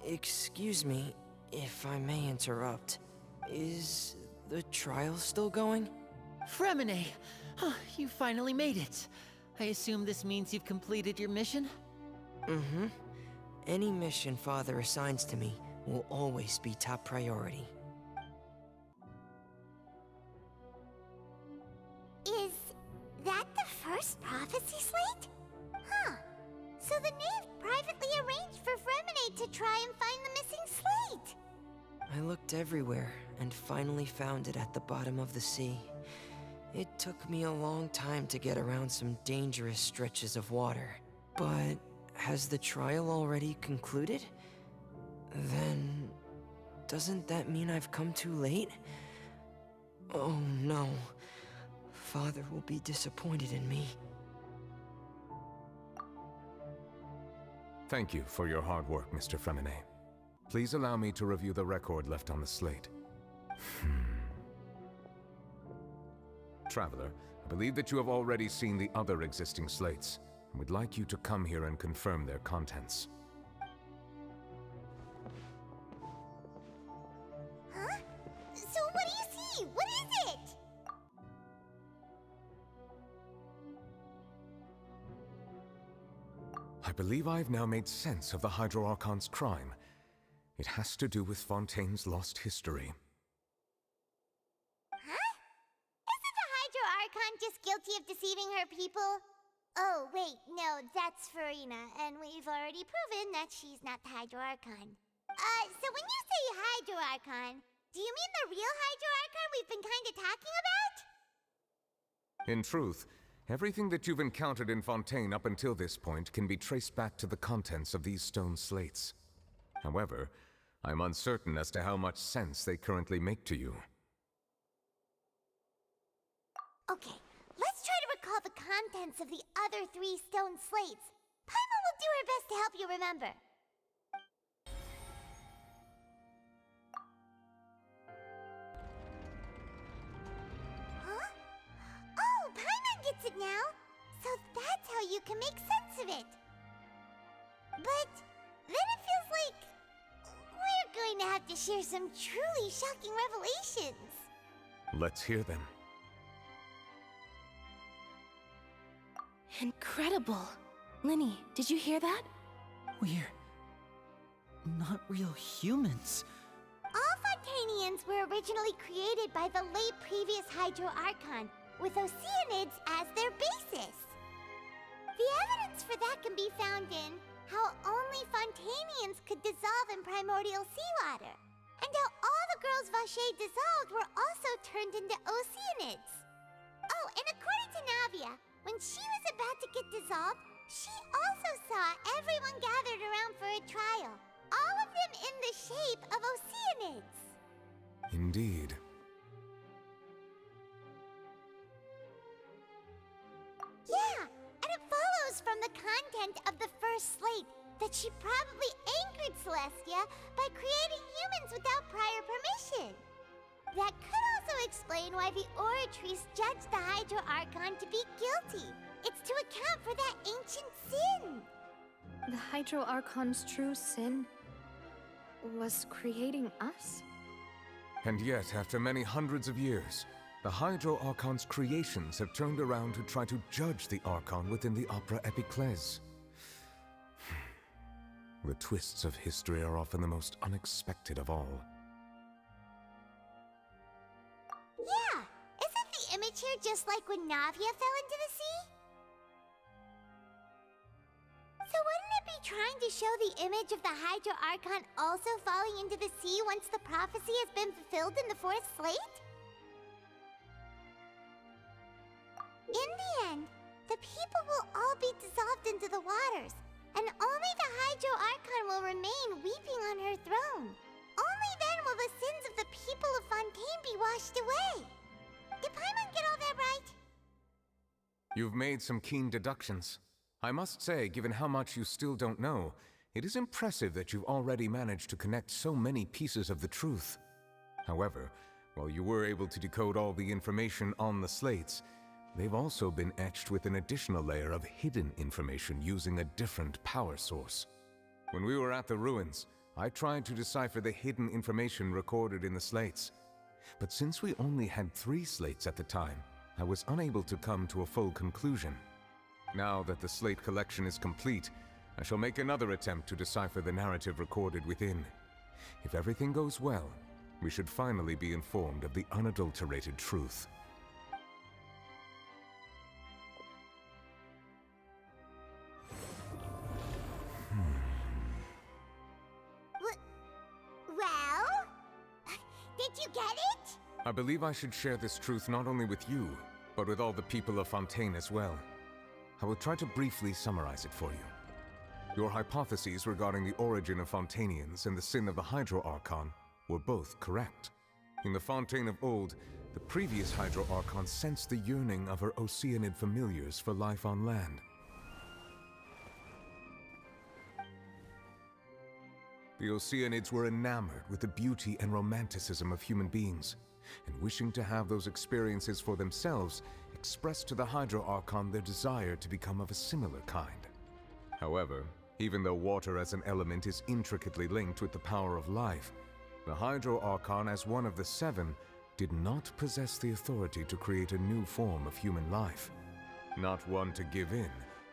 Excuse me, if I may interrupt. Is the trial still going? Fremine! You finally made it. I assume this means you've completed your mission? Mm-hmm. Any mission Father assigns to me will always be top priority. Is that the first prophecy slate? Huh. So the knave privately arranged for Fremine to try and find the missing slate. I looked everywhere and finally found it at the bottom of the sea. It took me a long time to get around some dangerous stretches of water. But has the trial already concluded? Then doesn't that mean I've come too late? Oh no. Father will be disappointed in me. Thank you for your hard work, Mr. Fremine. Please allow me to review the record left on the slate. Traveler, I believe that you have already seen the other existing slates, and would like you to come here and confirm their contents. Huh? So what do you see? What is it? I believe I have now made sense of the Hydro Archon's crime. It has to do with Fontaine's lost history. Huh? Isn't the Hydro Archon just guilty of deceiving her people? Oh, wait, no, that's Farina, and we've already proven that she's not the Hydro Archon. So when you say Hydro Archon, do you mean the real Hydro Archon we've been kinda talking about? In truth, everything that you've encountered in Fontaine up until this point can be traced back to the contents of these stone slates. However, I'm uncertain as to how much sense they currently make to you. Okay, let's try to recall the contents of the other 3 stone slates. Paimon will do her best to help you remember. Huh? Oh, Paimon gets it now! So that's how you can make sense of it. But then it feels like we're going to have to share some truly shocking revelations. Let's hear them. Incredible! Linny, did you hear that? We're not real humans. All Fontainians were originally created by the late previous Hydro Archon, with Oceanids as their basis. The evidence for that can be found in how only Fontainians could dissolve in primordial seawater, and how all the girls Vacher dissolved were also turned into Oceanids. Oh, and according to Navia, when she was about to get dissolved, she also saw everyone gathered around for a trial, all of them in the shape of Oceanids. Indeed. Yeah, and it follows from the content of the first slate that she probably angered Celestia by creating humans without prior permission. That could also explain why the Oratrice judged the Hydro Archon to be guilty. It's to account for that ancient sin. The Hydro Archon's true sin was creating us? And yet, after many hundreds of years, the Hydro Archon's creations have turned around to try to judge the Archon within the Opera Epiclese. The twists of history are often the most unexpected of all. Yeah, isn't the image here just like when Navia fell into the sea? So wouldn't it be trying to show the image of the Hydro Archon also falling into the sea once the prophecy has been fulfilled in the 4th slate? In the end, the people will all be dissolved into the waters, and only the Hydro Archon will remain weeping on her throne. Only then will the sins of the people of Fontaine be washed away. Did Paimon get all that right? You've made some keen deductions. I must say, given how much you still don't know, it is impressive that you've already managed to connect so many pieces of the truth. However, while you were able to decode all the information on the slates, they've also been etched with an additional layer of hidden information using a different power source. When we were at the ruins, I tried to decipher the hidden information recorded in the slates. But since we only had 3 slates at the time, I was unable to come to a full conclusion. Now that the slate collection is complete, I shall make another attempt to decipher the narrative recorded within. If everything goes well, we should finally be informed of the unadulterated truth. Well? Did you get it? I believe I should share this truth not only with you, but with all the people of Fontaine as well. I will try to briefly summarize it for you. Your hypotheses regarding the origin of Fontainians and the sin of the Hydro Archon were both correct. In the Fontaine of old, the previous Hydro Archon sensed the yearning of her Oceanid familiars for life on land. The Oceanids were enamored with the beauty and romanticism of human beings, and wishing to have those experiences for themselves, expressed to the Hydro Archon their desire to become of a similar kind. However, even though water as an element is intricately linked with the power of life, the Hydro Archon, as one of the 7, did not possess the authority to create a new form of human life. Not one to give in,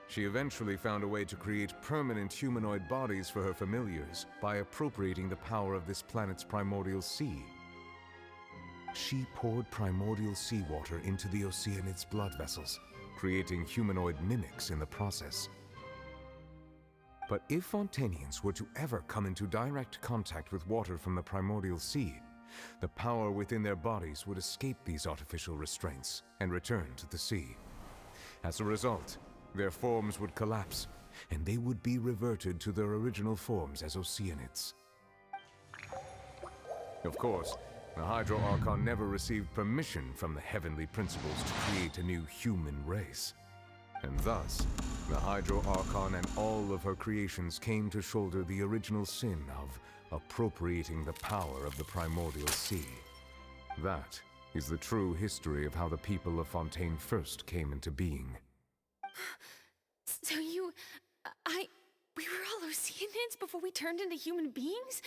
she eventually found a way to create permanent humanoid bodies for her familiars by appropriating the power of this planet's primordial sea. She poured primordial seawater into the Oceanids' blood vessels, creating humanoid mimics in the process. But if Fontainians were to ever come into direct contact with water from the primordial sea, the power within their bodies would escape these artificial restraints and return to the sea. As a result, their forms would collapse, and they would be reverted to their original forms as Oceanids. Of course, the Hydro Archon never received permission from the heavenly principles to create a new human race. And thus, the Hydro Archon and all of her creations came to shoulder the original sin of appropriating the power of the primordial sea. That is the true history of how the people of Fontaine first came into being. So we were all Oceanids before we turned into human beings?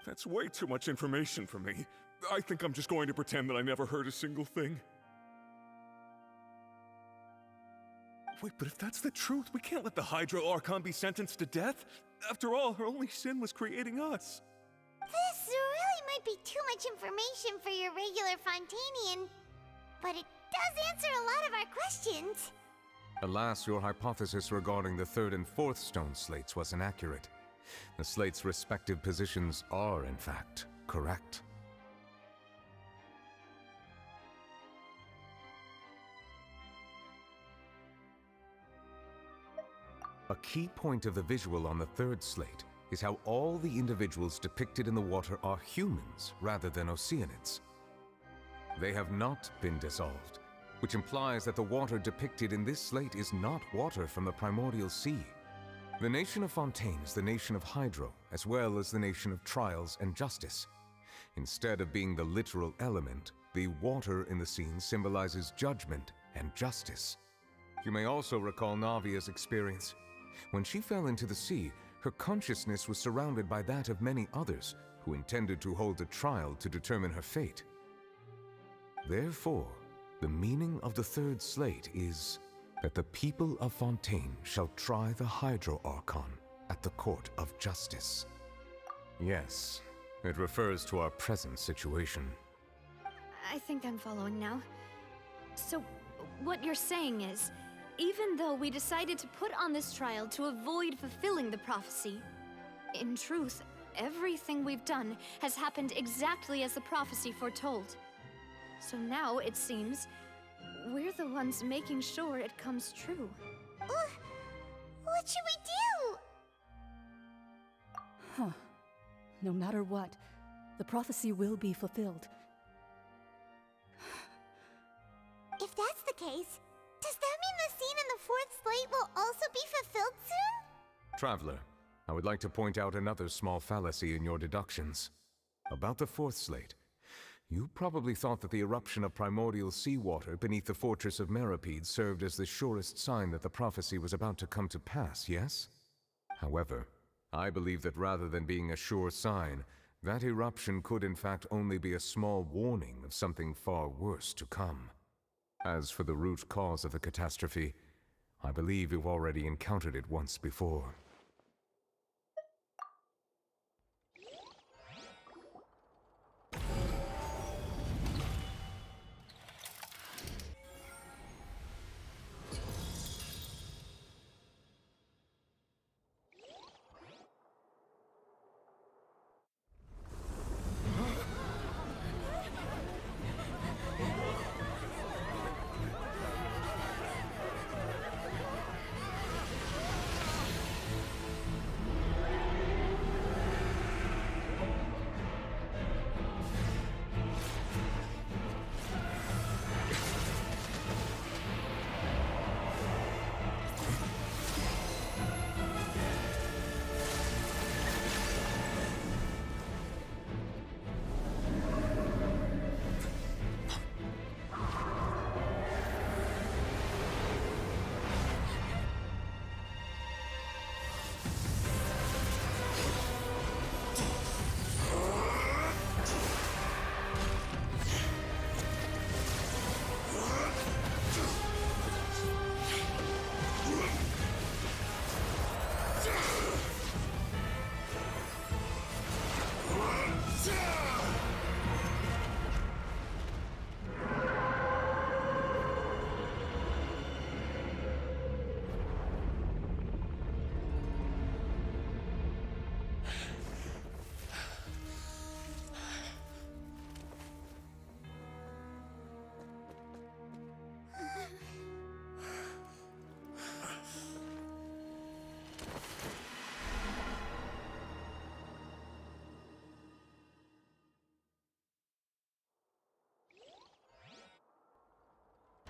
That's way too much information for me. I think I'm just going to pretend that I never heard a single thing. Wait, but if that's the truth, we can't let the Hydro Archon be sentenced to death. After all, her only sin was creating us. This really might be too much information for your regular Fontainian, but it does answer a lot of our questions. Alas, your hypothesis regarding the 3rd and 4th stone slates was inaccurate. The slates' respective positions are, in fact, correct. A key point of the visual on the 3rd slate is how all the individuals depicted in the water are humans rather than Oceanids. They have not been dissolved, which implies that the water depicted in this slate is not water from the primordial sea. The nation of Fontaine is the nation of Hydro, as well as the nation of trials and justice. Instead of being the literal element, the water in the scene symbolizes judgment and justice. You may also recall Navia's experience. When she fell into the sea, her consciousness was surrounded by that of many others who intended to hold a trial to determine her fate. Therefore, the meaning of the 3rd slate is that the people of Fontaine shall try the Hydro Archon at the court of justice. Yes, it refers to our present situation. I think I'm following now. So, what you're saying is, even though we decided to put on this trial to avoid fulfilling the prophecy, in truth, everything we've done has happened exactly as the prophecy foretold. So now, it seems, we're the ones making sure it comes true. What should we do? Huh. No matter what, the prophecy will be fulfilled. If that's the case, does that mean the scene in the 4th slate will also be fulfilled soon? Traveler, I would like to point out another small fallacy in your deductions. About the 4th slate, you probably thought that the eruption of primordial seawater beneath the fortress of Meripede served as the surest sign that the prophecy was about to come to pass, yes? However, I believe that rather than being a sure sign, that eruption could in fact only be a small warning of something far worse to come. As for the root cause of the catastrophe, I believe you've already encountered it once before.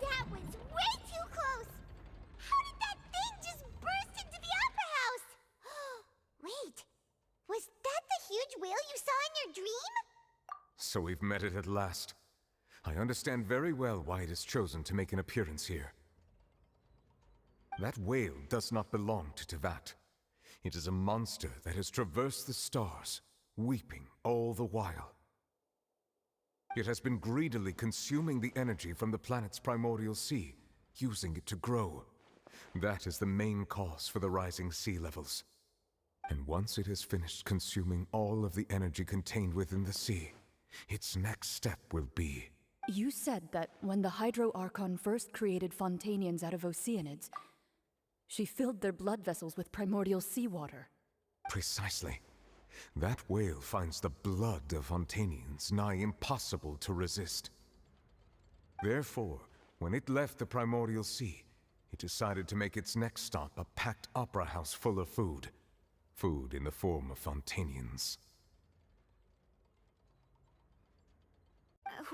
That was way too close! How did that thing just burst into the Opera House? Wait, was that the huge whale you saw in your dream? So we've met it at last. I understand very well why it has chosen to make an appearance here. That whale does not belong to Teyvat. It is a monster that has traversed the stars, weeping all the while. It has been greedily consuming the energy from the planet's primordial sea, using it to grow. That is the main cause for the rising sea levels. And once it has finished consuming all of the energy contained within the sea, its next step will be... You said that when the Hydro Archon first created Fontanians out of Oceanids, she filled their blood vessels with primordial seawater. Precisely. That whale finds the blood of Fontanians nigh impossible to resist. Therefore, when it left the primordial sea, it decided to make its next stop a packed opera house full of food. Food in the form of Fontanians.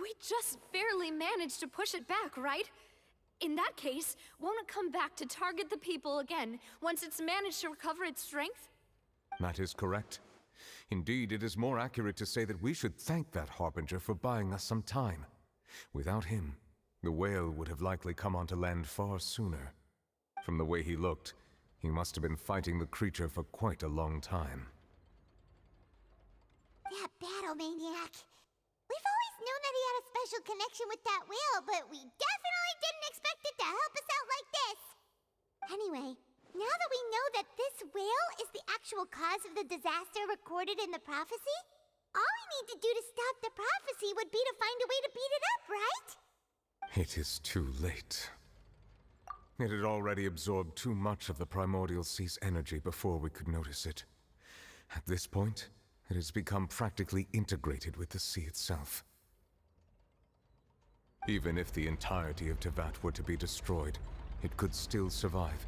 We just barely managed to push it back, right? In that case, won't it come back to target the people again once it's managed to recover its strength? That is correct. Indeed, it is more accurate to say that we should thank that Harbinger for buying us some time. Without him, the whale would have likely come onto land far sooner. From the way he looked, he must have been fighting the creature for quite a long time. That battle maniac. We've always known that he had a special connection with that whale, but we definitely didn't expect it to help us out like this. Anyway, now that we know that this whale is the actual cause of the disaster recorded in the prophecy, all we need to do to stop the prophecy would be to find a way to beat it up, right? It is too late. It had already absorbed too much of the primordial sea's energy before we could notice it. At this point, it has become practically integrated with the sea itself. Even if the entirety of Teyvat were to be destroyed, it could still survive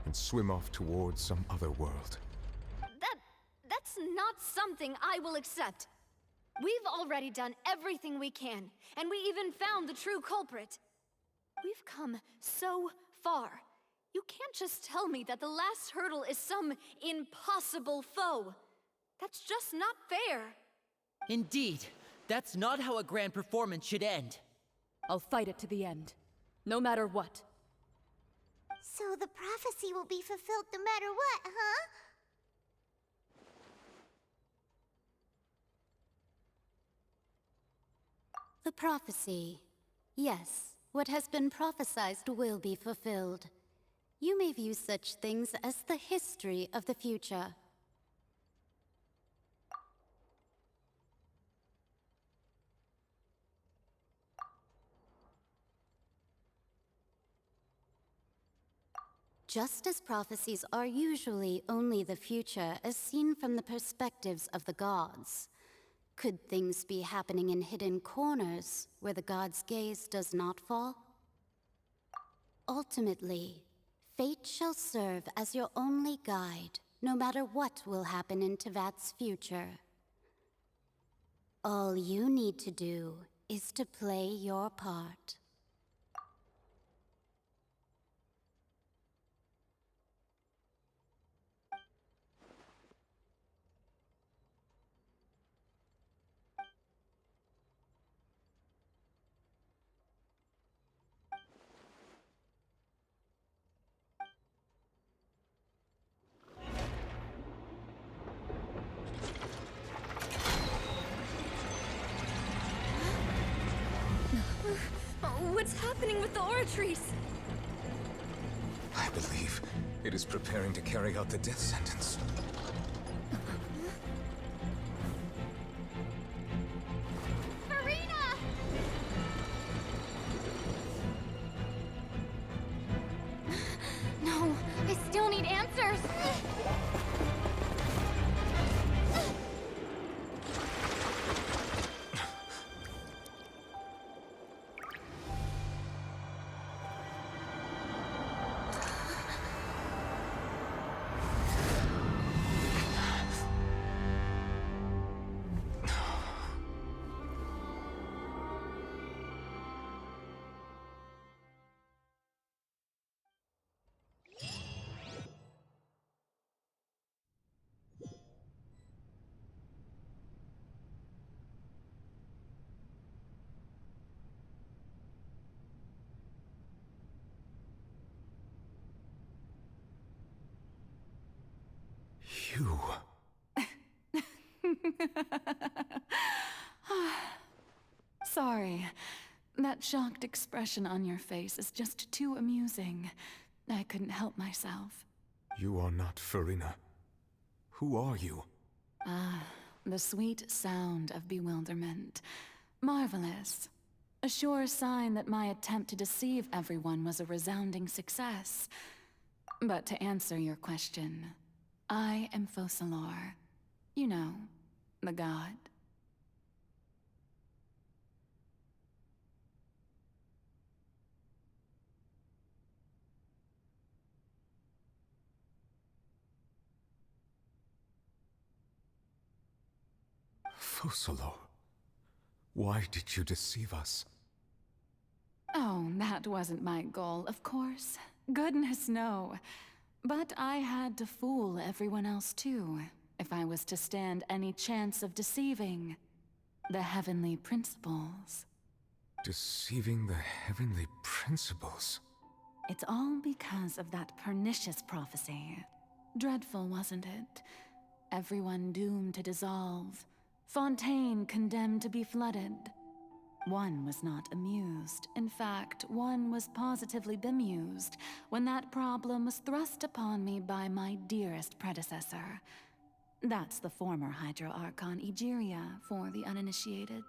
and swim off towards some other world. That's not something I will accept. We've already done everything we can, and we even found the true culprit. We've come so far. You can't just tell me that the last hurdle is some impossible foe. That's just not fair. Indeed, that's not how a grand performance should end. I'll fight it to the end, no matter what. So the prophecy will be fulfilled no matter what, huh? The prophecy. Yes, what has been prophesied will be fulfilled. You may view such things as the history of the future. Just as prophecies are usually only the future as seen from the perspectives of the gods, could things be happening in hidden corners where the gods' gaze does not fall? Ultimately, fate shall serve as your only guide, no matter what will happen in Tevat's future. All you need to do is to play your part. What's happening with the oratories? I believe it is preparing to carry out the death sentence. Marina! No, I still need answers. You... Sorry. That shocked expression on your face is just too amusing. I couldn't help myself. You are not Farina. Who are you? The sweet sound of bewilderment. Marvelous. A sure sign that my attempt to deceive everyone was a resounding success. But to answer your question, I am Focalor. You know, the god. Focalor. Why did you deceive us? Oh, that wasn't my goal, of course. Goodness, no. But I had to fool everyone else too, if I was to stand any chance of deceiving the heavenly principles. Deceiving the heavenly principles? It's all because of that pernicious prophecy. Dreadful, wasn't it? Everyone doomed to dissolve. Fontaine condemned to be flooded. One was not amused. In fact, one was positively bemused when that problem was thrust upon me by my dearest predecessor. That's the former Hydro Archon Egeria for the uninitiated.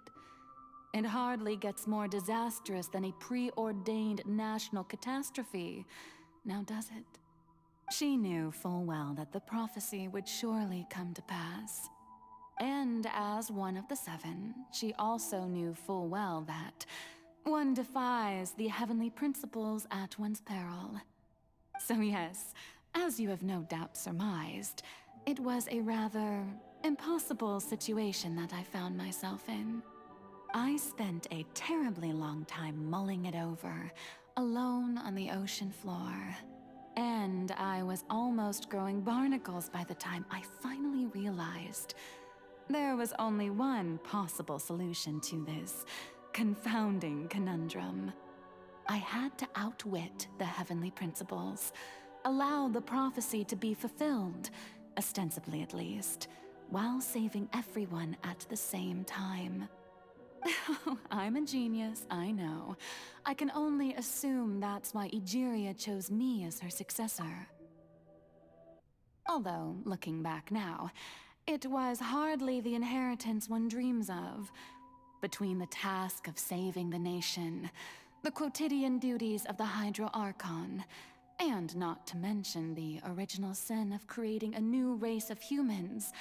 It hardly gets more disastrous than a preordained national catastrophe, now does it? She knew full well that the prophecy would surely come to pass. And as one of the seven, she also knew full well that one defies the heavenly principles at one's peril. So yes, as you have no doubt surmised, it was a rather impossible situation that I found myself in. I spent a terribly long time mulling it over, alone on the ocean floor. And I was almost growing barnacles by the time I finally realized there was only one possible solution to this confounding conundrum. I had to outwit the heavenly principles, allow the prophecy to be fulfilled, ostensibly at least, while saving everyone at the same time. I'm a genius, I know. I can only assume that's why Egeria chose me as her successor. Although, looking back now, it was hardly the inheritance one dreams of. Between the task of saving the nation, the quotidian duties of the Hydro Archon, and not to mention the original sin of creating a new race of humans,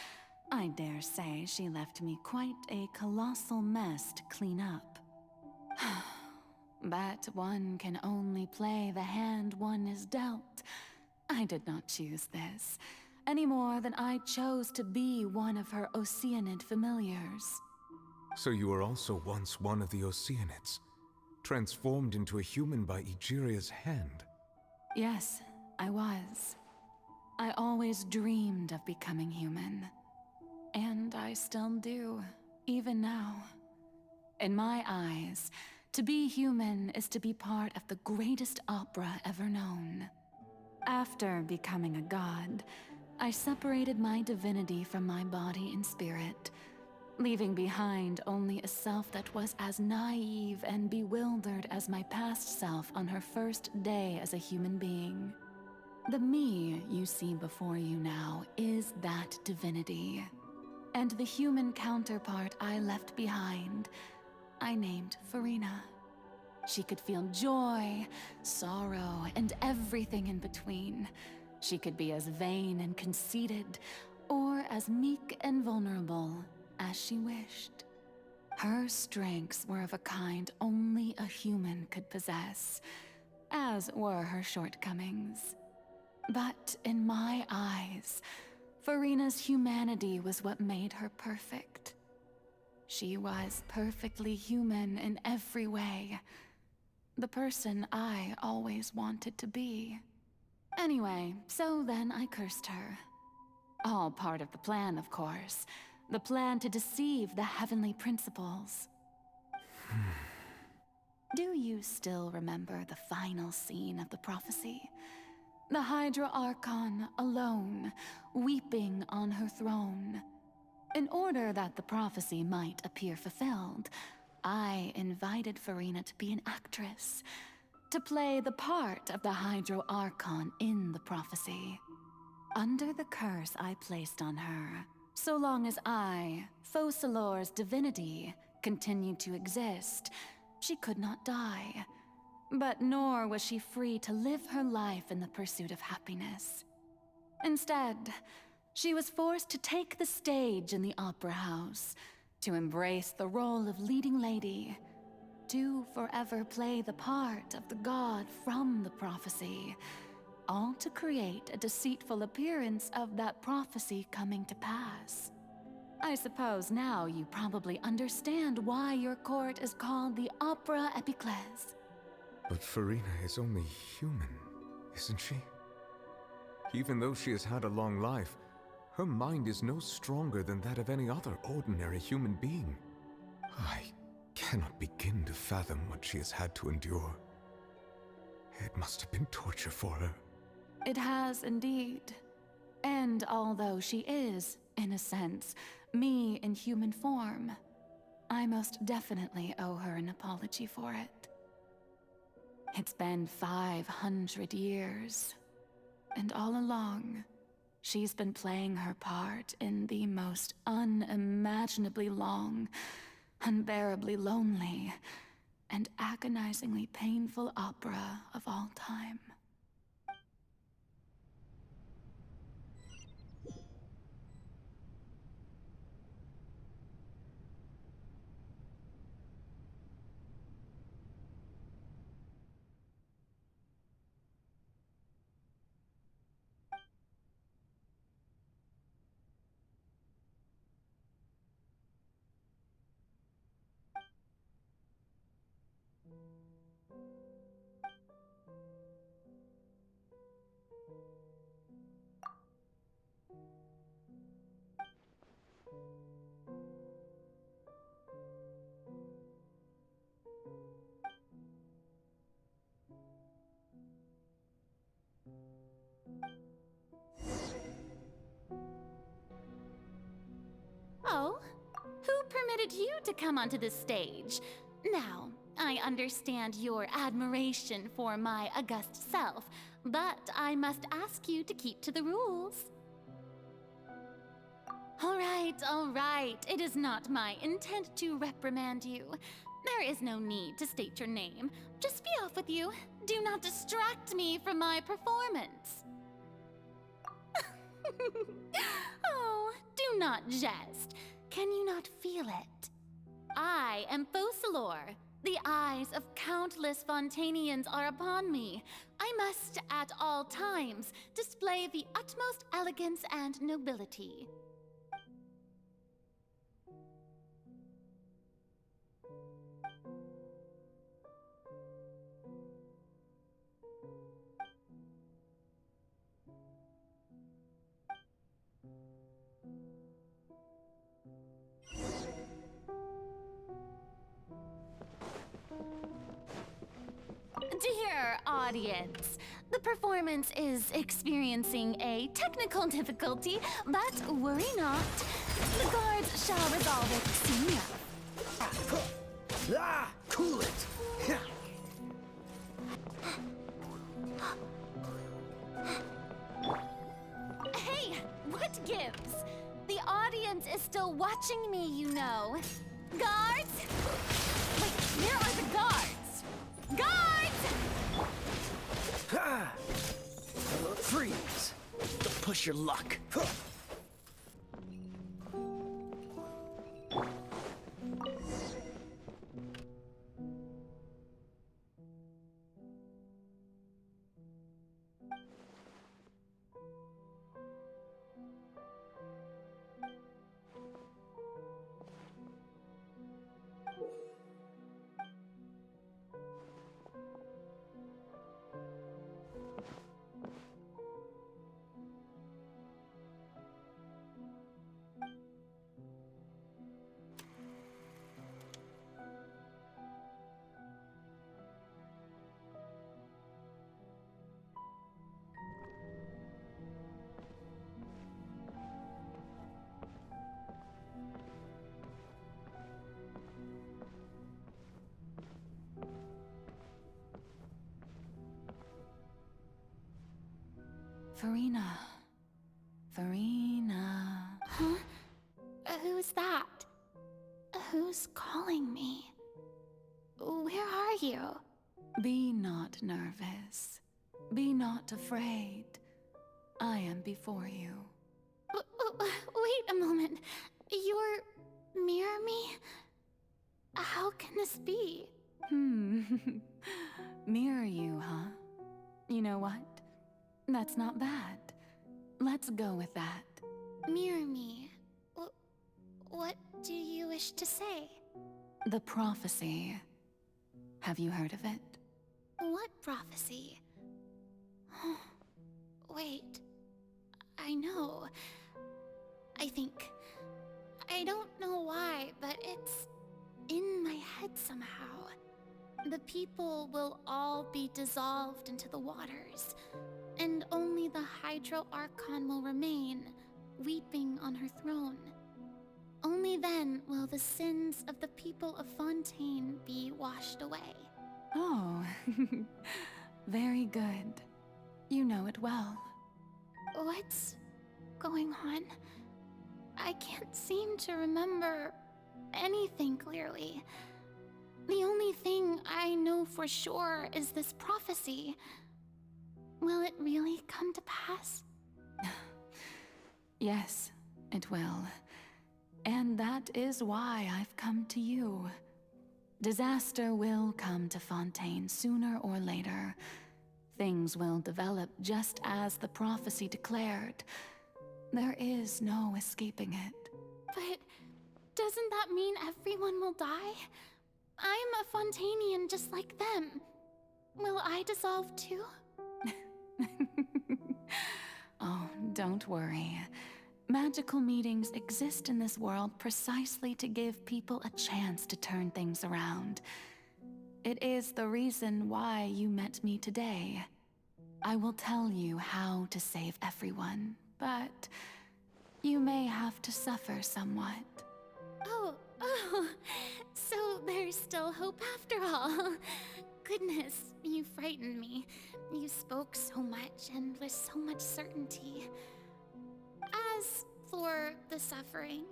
I dare say she left me quite a colossal mess to clean up. But one can only play the hand one is dealt. I did not choose this, any more than I chose to be one of her Oceanid familiars. So you were also once one of the Oceanids, transformed into a human by Egeria's hand. Yes, I was. I always dreamed of becoming human. And I still do, even now. In my eyes, to be human is to be part of the greatest opera ever known. After becoming a god, I separated my divinity from my body and spirit, leaving behind only a self that was as naive and bewildered as my past self on her first day as a human being. The me you see before you now is that divinity. And the human counterpart I left behind, I named Farina. She could feel joy, sorrow, and everything in between. She could be as vain and conceited, or as meek and vulnerable as she wished. Her strengths were of a kind only a human could possess, as were her shortcomings. But in my eyes, Farina's humanity was what made her perfect. She was perfectly human in every way. The person I always wanted to be. Anyway, so then I cursed her. All part of the plan, of course. The plan to deceive the heavenly principles. Do you still remember the final scene of the prophecy? The Hydra Archon alone, weeping on her throne. In order that the prophecy might appear fulfilled, I invited Farina to be an actress, to play the part of the Hydro Archon in the prophecy. Under the curse I placed on her, so long as I, Focalor's divinity, continued to exist, she could not die. But nor was she free to live her life in the pursuit of happiness. Instead, she was forced to take the stage in the opera house, to embrace the role of leading lady, to forever play the part of the god from the prophecy, all to create a deceitful appearance of that prophecy coming to pass. I suppose now you probably understand why your court is called the Opera Epiclese. But Farina is only human, isn't she? Even though she has had a long life, her mind is no stronger than that of any other ordinary human being. I cannot begin to fathom what she has had to endure. It must have been torture for her. It has indeed. And although she is, in a sense, me in human form, I most definitely owe her an apology for it. It's been 500 years, and all along, she's been playing her part in the most unimaginably long, unbearably lonely, and agonizingly painful opera of all time. wanted you to come onto the stage. Now, I understand your admiration for my august self, but I must ask you to keep to the rules. All right. It is not my intent to reprimand you. There is no need to state your name. Just be off with you. Do not distract me from my performance. Oh, do not jest. Can you not feel it? I am Focalor. The eyes of countless Fontanians are upon me. I must, at all times, display the utmost elegance and nobility. Dear audience, the performance is experiencing a technical difficulty, but worry not. The guards shall resolve it soon enough. Ah, cool it. Hey, what gives? The audience is still watching me, you know. Guards? Wait, where are the guards? Guards! Ha! Freeze! Don't push your luck. Farina. Huh? Who's that? Who's calling me? Where are you? Be not nervous. Be not afraid. I am before you. Wait a moment. You're near me? How can this be? Mirror you, huh? You know what? That's not bad. Let's go with that. Mirror me. What do you wish to say? The prophecy. Have you heard of it? What prophecy? Wait. I know. I think. I don't know why, but it's in my head somehow. The people will all be dissolved into the waters, and only the Hydro Archon will remain, weeping on her throne. Only then will the sins of the people of Fontaine be washed away. Oh, very good. You know it well. What's going on? I can't seem to remember anything clearly. The only thing I know for sure is this prophecy. Will it really come to pass? Yes, it will. And that is why I've come to you. Disaster will come to Fontaine sooner or later. Things will develop just as the prophecy declared. There is no escaping it. But doesn't that mean everyone will die? I'm a Fontainian just like them. Will I dissolve too? Oh, don't worry. Magical meetings exist in this world precisely to give people a chance to turn things around. It is the reason why you met me today. I will tell you how to save everyone, but you may have to suffer somewhat. Oh, still hope after all. Goodness, you frightened me. You spoke so much and with so much certainty. As for the suffering,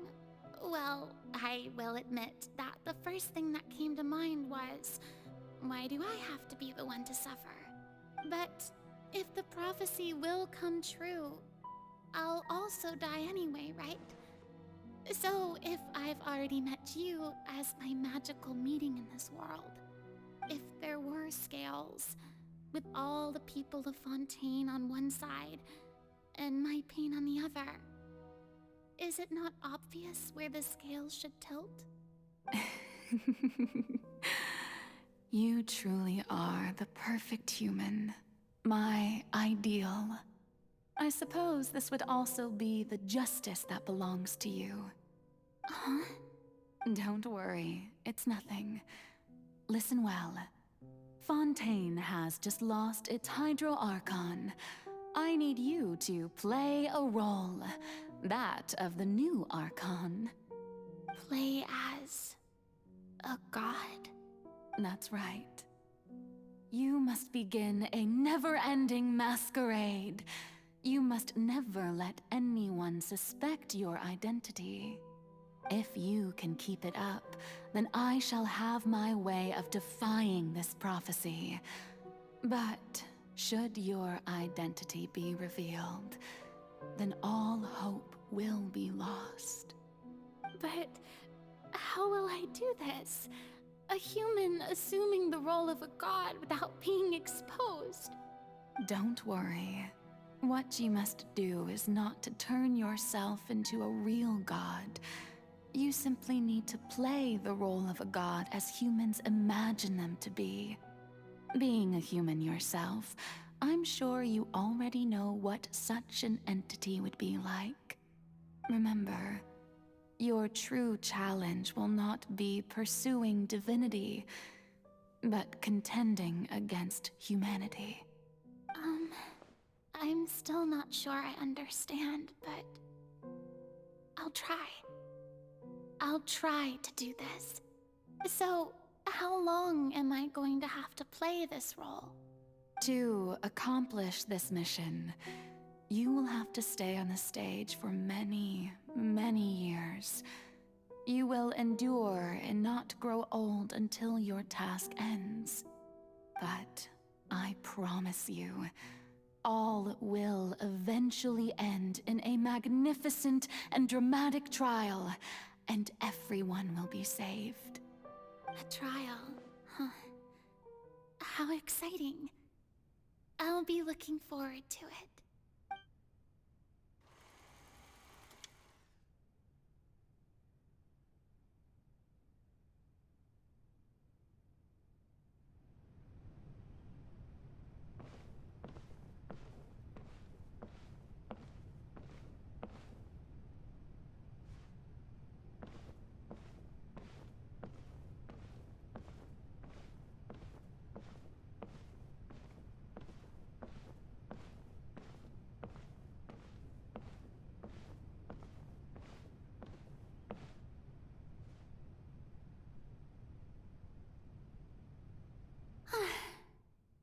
well, I will admit that the first thing that came to mind was, why do I have to be the one to suffer? But if the prophecy will come true, I'll also die anyway, right? So if I've already met you as my magical meeting in this world, if there were scales, with all the people of Fontaine on one side and my pain on the other, is it not obvious where the scales should tilt? You truly are the perfect human, my ideal. I suppose this would also be the justice that belongs to you. Huh? Don't worry, it's nothing. Listen well. Fontaine has just lost its Hydro Archon. I need you to play a role, that of the new Archon. Play as a god? That's right. You must begin a never-ending masquerade. You must never let anyone suspect your identity. If you can keep it up, then I shall have my way of defying this prophecy. But should your identity be revealed, then all hope will be lost. But how will I do this? A human assuming the role of a god without being exposed. Don't worry. What you must do is not to turn yourself into a real god. You simply need to play the role of a god as humans imagine them to be. Being a human yourself, I'm sure you already know what such an entity would be like. Remember, your true challenge will not be pursuing divinity, but contending against humanity. I'm still not sure I understand, but I'll try. I'll try to do this. So, how long am I going to have to play this role? To accomplish this mission, you will have to stay on the stage for many, many years. You will endure and not grow old until your task ends. But I promise you, all will eventually end in a magnificent and dramatic trial, and everyone will be saved. A trial, huh? How exciting. I'll be looking forward to it.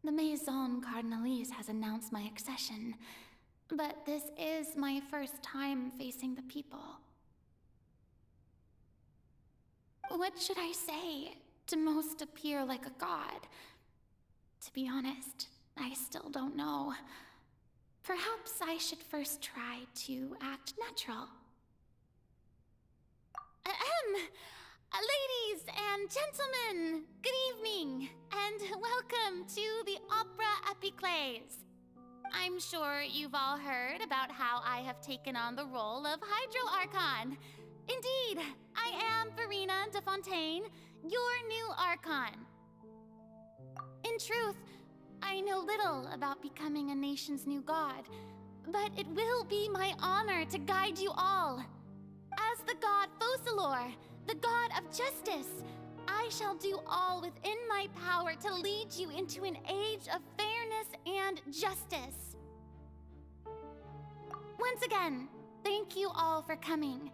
The Maison Cardinalise has announced my accession, but this is my first time facing the people. What should I say to most appear like a god? To be honest, I still don't know. Perhaps I should first try to act natural. Ladies and gentlemen, good evening, and welcome to the Opera Epiclese. I'm sure you've all heard about how I have taken on the role of Hydro Archon. Indeed, I am Verena de Fontaine, your new Archon. In truth, I know little about becoming a nation's new god, but it will be my honor to guide you all. As the god Focalor, the god of justice, I shall do all within my power to lead you into an age of fairness and justice. Once again, thank you all for coming.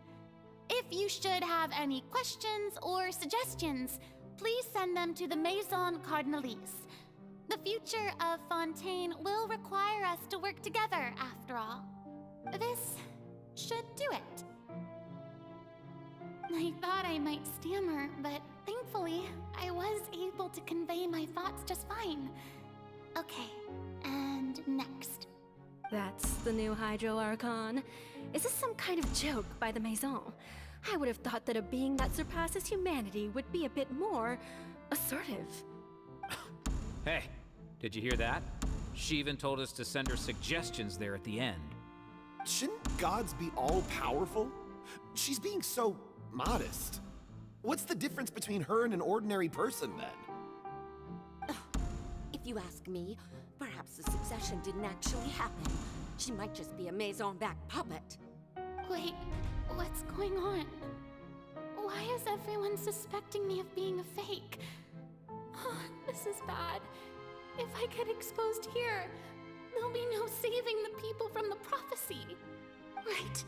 If you should have any questions or suggestions, please send them to the Maison Cardinalise. The future of Fontaine will require us to work together, after all. This should do it. I thought I might stammer, but thankfully, I was able to convey my thoughts just fine. Okay, and next. That's the new Hydro Archon. Is this some kind of joke by the Maison? I would have thought that a being that surpasses humanity would be a bit more assertive. Hey, did you hear that? She even told us to send her suggestions there at the end. Shouldn't gods be all-powerful? She's being so modest. What's the difference between her and an ordinary person, then? If you ask me, perhaps the succession didn't actually happen. She might just be a Maison-back puppet. Wait, what's going on? Why is everyone suspecting me of being a fake? Oh, this is bad. If I get exposed here, there'll be no saving the people from the prophecy. Right.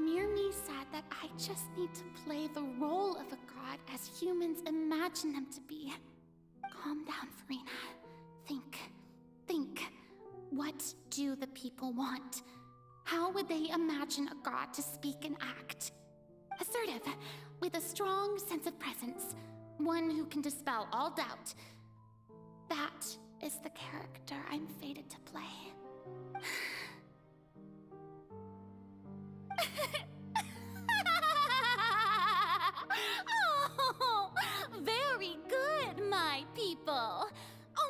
Mirmi said that I just need to play the role of a god as humans imagine them to be. Calm down, Farina. Think. What do the people want? How would they imagine a god to speak and act? Assertive, with a strong sense of presence. One who can dispel all doubt. That is the character I'm fated to play. Oh, very good, my people.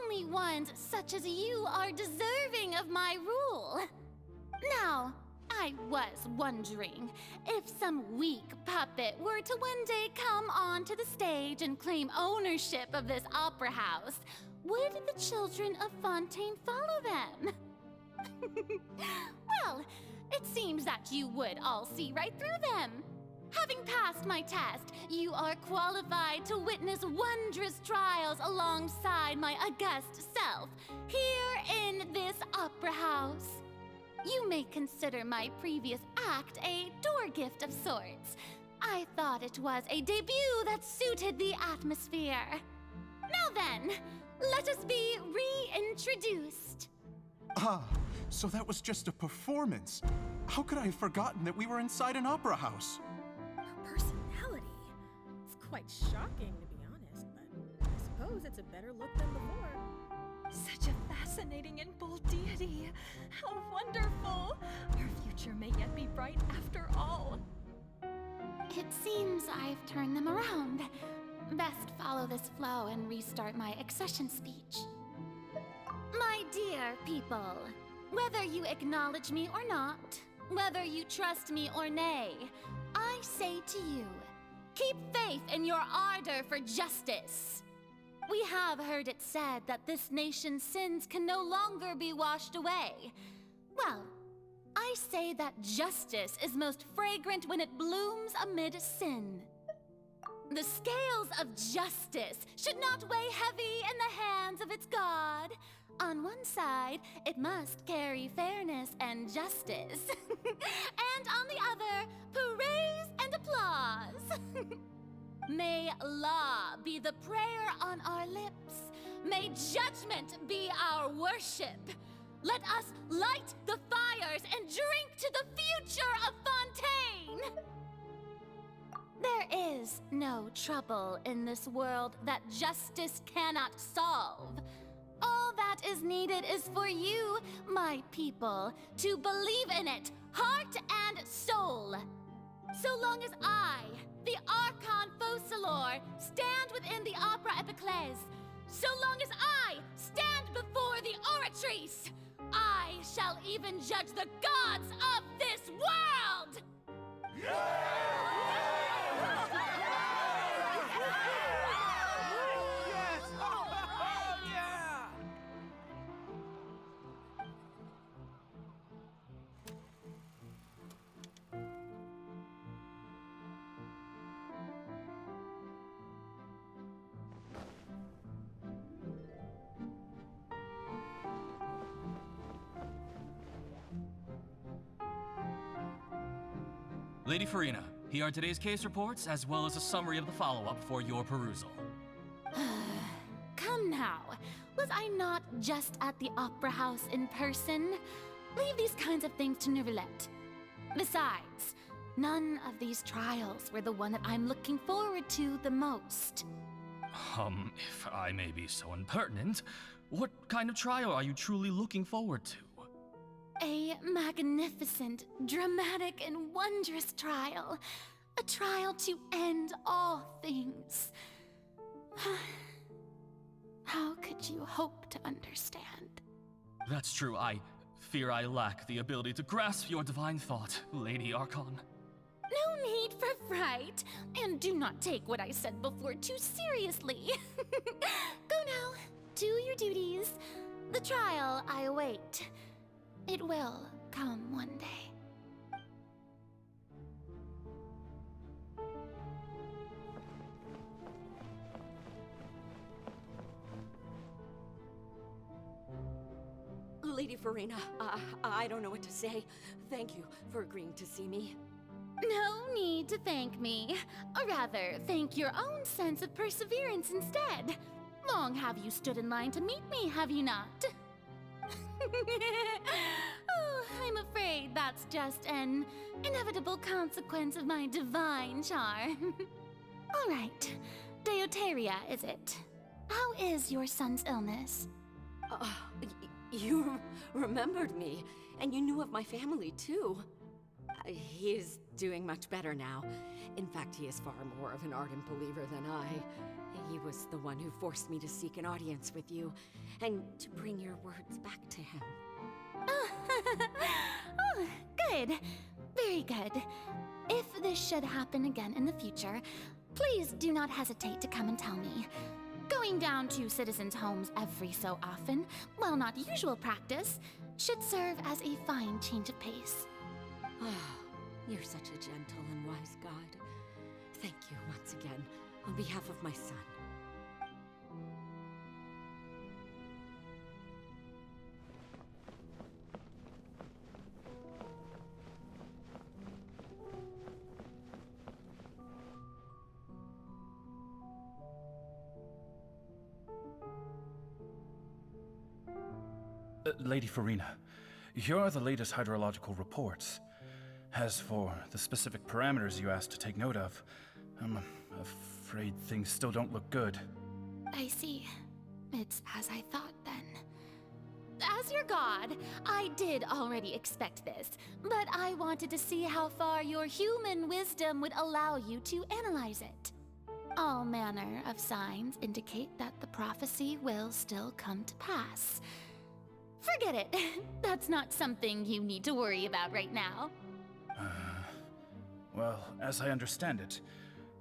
Only ones such as you are deserving of my rule. Now, I was wondering if some weak puppet were to one day come onto the stage and claim ownership of this opera house, would the children of Fontaine follow them? Well, it seems that you would all see right through them. Having passed my test, you are qualified to witness wondrous trials alongside my august self, here in this opera house. You may consider my previous act a door gift of sorts. I thought it was a debut that suited the atmosphere. Now then, let us be reintroduced. Ah, so that was just a performance. How could I have forgotten that we were inside an opera house? Her personality. It's quite shocking, to be honest, but I suppose it's a better look than before. Such a fascinating and bold deity. How wonderful! Our future may yet be bright after all. It seems I've turned them around. Best follow this flow and restart my accession speech. My dear people, whether you acknowledge me or not, whether you trust me or nay, I say to you, keep faith in your ardor for justice. We have heard it said that this nation's sins can no longer be washed away. Well, I say that justice is most fragrant when it blooms amid sin. The scales of justice should not weigh heavy in the hands of its God. On one side, it must carry fairness and justice. And on the other, praise and applause. May law be the prayer on our lips. May judgment be our worship. Let us light the fires and drink to the future of Fontaine. There is no trouble in this world that justice cannot solve. All that is needed is for you, my people, to believe in it, heart and soul. So long as I, the Archon Focalor, stand within the Opera Epiclese, so long as I stand before the Oratrice, I shall even judge the gods of this world! Lady Farina, here are today's case reports, as well as a summary of the follow-up for your perusal. was I not just at the Opera House in person? Leave these kinds of things to Neuvillette. Besides, none of these trials were the one that I'm looking forward to the most. If I may be so impertinent, what kind of trial are you truly looking forward to? A magnificent, dramatic, and wondrous trial. A trial to end all things. How could you hope to understand? That's true. I fear I lack the ability to grasp your divine thought, Lady Archon. No need for fright, and do not take what I said before too seriously. Go now, do your duties. The trial I await. It will come one day. Lady Farina, I don't know what to say. Thank you for agreeing to see me. No need to thank me. Or rather, thank your own sense of perseverance instead. Long have you stood in line to meet me, have you not? Oh, I'm afraid that's just an inevitable consequence of my divine charm. All right, Deoteria, is it? How is your son's illness? You remembered me, and you knew of my family, too. He is doing much better now. In fact, he is far more of an ardent believer than I. He was the one who forced me to seek an audience with you, and to bring your words back to him. Oh, good. Very good. If this should happen again in the future, please do not hesitate to come and tell me. Going down to citizens' homes every so often, while not usual practice, should serve as a fine change of pace. You're such a gentle and wise god. Thank you once again, on behalf of my son. Lady Farina, here are the latest hydrological reports. As for the specific parameters you asked to take note of, I'm afraid things still don't look good. I see. It's as I thought then. As your god, I did already expect this, but I wanted to see how far your human wisdom would allow you to analyze it. All manner of signs indicate that the prophecy will still come to pass. Forget it. That's not something you need to worry about right now. Well, as I understand it,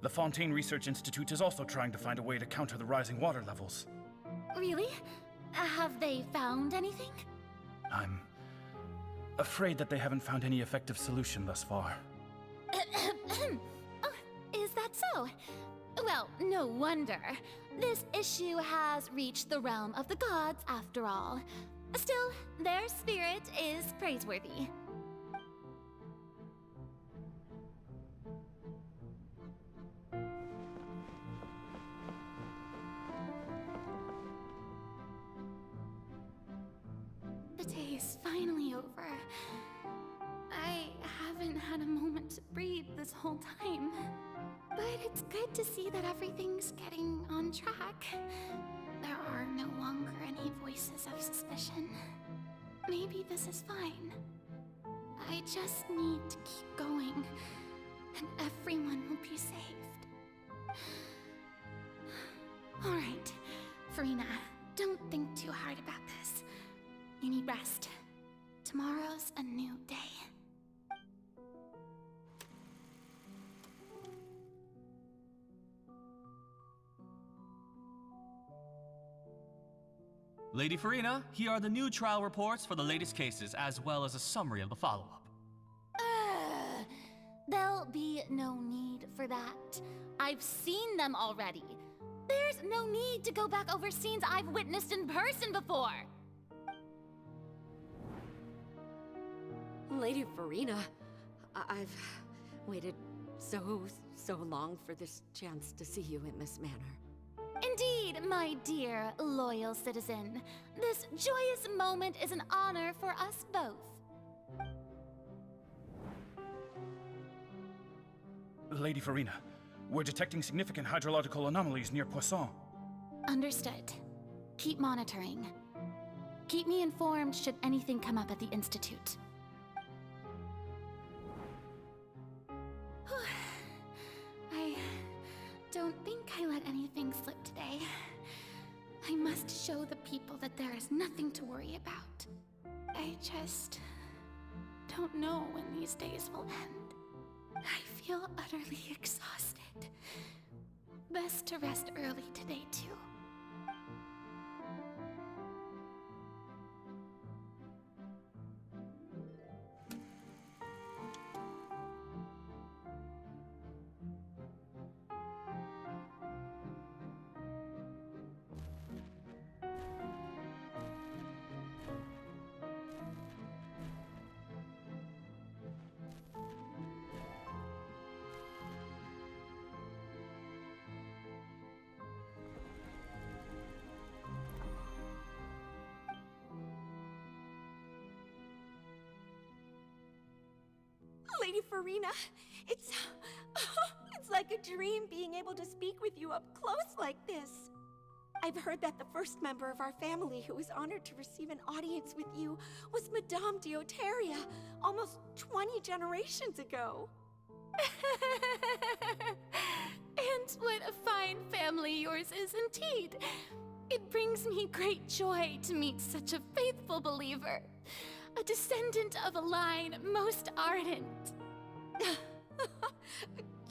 the Fontaine Research Institute is also trying to find a way to counter the rising water levels. Really? Have they found anything? I'm afraid that they haven't found any effective solution thus far. Oh, is that so? Well, no wonder. This issue has reached the realm of the gods, after all. Still, their spirit is praiseworthy. The day is finally over. I haven't had a moment to breathe this whole time. But it's good to see that everything's getting on track. There are no longer any voices of suspicion. Maybe this is fine. I just need to keep going, and everyone will be saved. All right, Farina, don't think too hard about this. You need rest. Tomorrow's a new day. Lady Farina, here are the new trial reports for the latest cases, as well as a summary of the follow-up. There'll be no need for that. I've seen them already. There's no need to go back over scenes I've witnessed in person before. Lady Farina, I've waited so long for this chance to see you in this manner. Indeed, my dear, loyal citizen. This joyous moment is an honor for us both. Lady Farina, we're detecting significant hydrological anomalies near Poisson. Understood. Keep monitoring. Keep me informed should anything come up at the Institute. I don't think I let anything slip today. I must show the people that there is nothing to worry about. I just don't know when these days will end. I feel utterly exhausted. Best to rest early today, too. Lady Farina, it's like a dream being able to speak with you up close like this. I've heard that the first member of our family who was honored to receive an audience with you was Madame Dioteria, almost 20 generations ago. And what a fine family yours is indeed. It brings me great joy to meet such a faithful believer. A descendant of a line most ardent.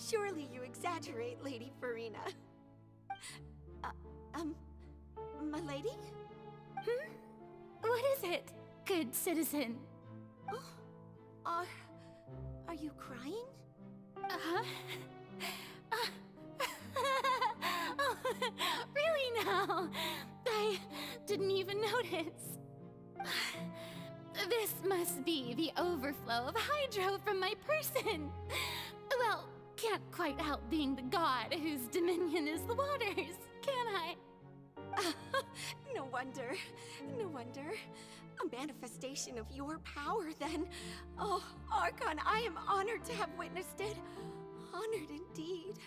Surely you exaggerate, Lady Farina. My lady? What is it, good citizen? Oh, are you crying? Oh, really now? I didn't even notice. This must be the overflow of hydro from my person. Well, can't quite help being the god whose dominion is the waters, can I? No wonder. No wonder. A manifestation of your power, then. Oh, Archon, I am honored to have witnessed it. Honored indeed.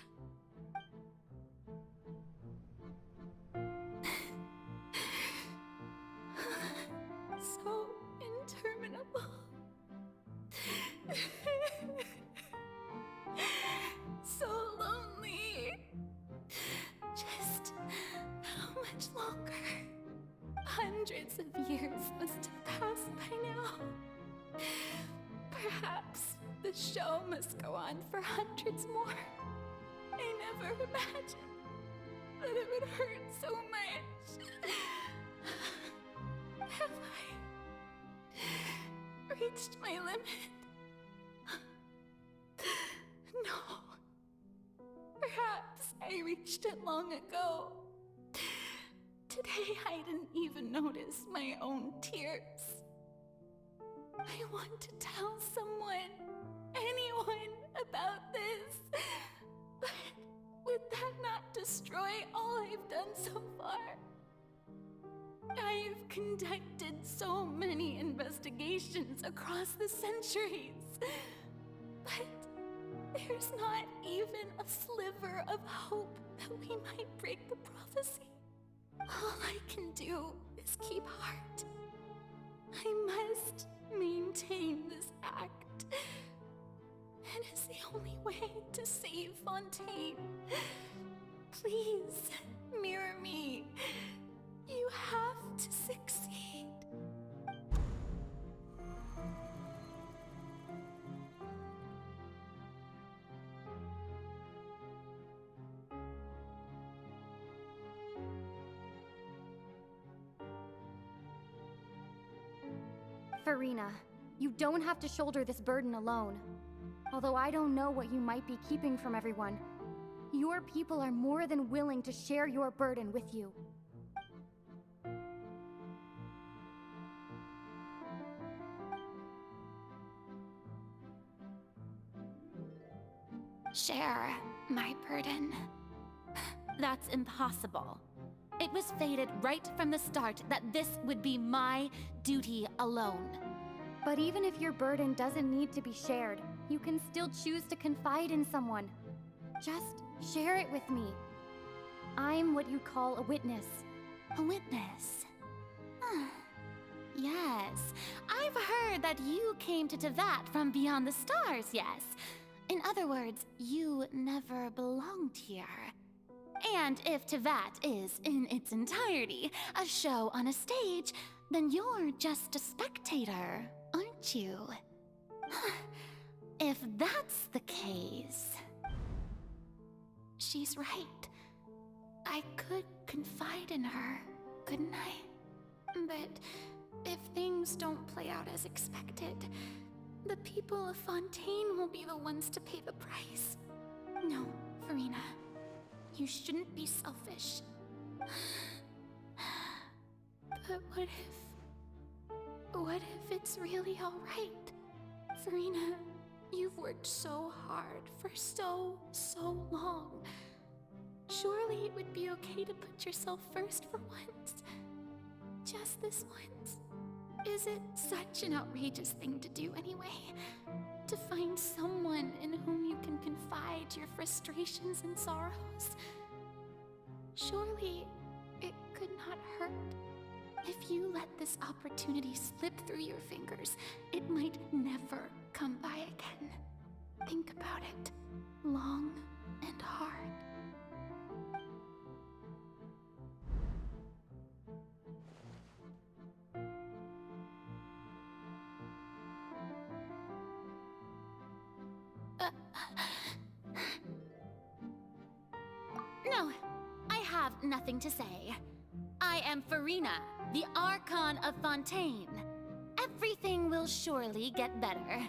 So interminable. So lonely. Just how much longer? Hundreds of years must have passed by now. Perhaps the show must go on for hundreds more. I never imagined that it would hurt so much. Have I reached my limit? No. Perhaps I reached it long ago. Today I didn't even notice my own tears. I want to tell someone, anyone, about this. But would that not destroy all I've done so far? I've conducted so many investigations across the centuries, but there's not even a sliver of hope that we might break the prophecy. All I can do is keep heart. I must maintain this act. It is the only way to save Fontaine. Please, mirror me. You have to succeed. Farina, you don't have to shoulder this burden alone. Although I don't know what you might be keeping from everyone, your people are more than willing to share your burden with you. Share my burden. That's impossible. It was fated right from the start that this would be my duty alone. But even if your burden doesn't need to be shared, you can still choose to confide in someone. Just share it with me. I'm what you call a witness. A witness? Yes, I've heard that you came to Tevat from beyond the stars, yes. In other words, you never belonged here. And if Tevat is, in its entirety, a show on a stage, then you're just a spectator, aren't you? If that's the case... She's right. I could confide in her, couldn't I? But if things don't play out as expected, the people of Fontaine will be the ones to pay the price. No, Farina. You shouldn't be selfish. But what if it's really alright? Farina, you've worked so hard for so long. Surely it would be okay to put yourself first for once. Just this once. Is it such an outrageous thing to do anyway? To find someone in whom you can confide your frustrations and sorrows? Surely it could not hurt. If you let this opportunity slip through your fingers, it might never come by again. Think about it long and hard. No, I have nothing to say. I am Farina, the Archon of Fontaine. Everything will surely get better.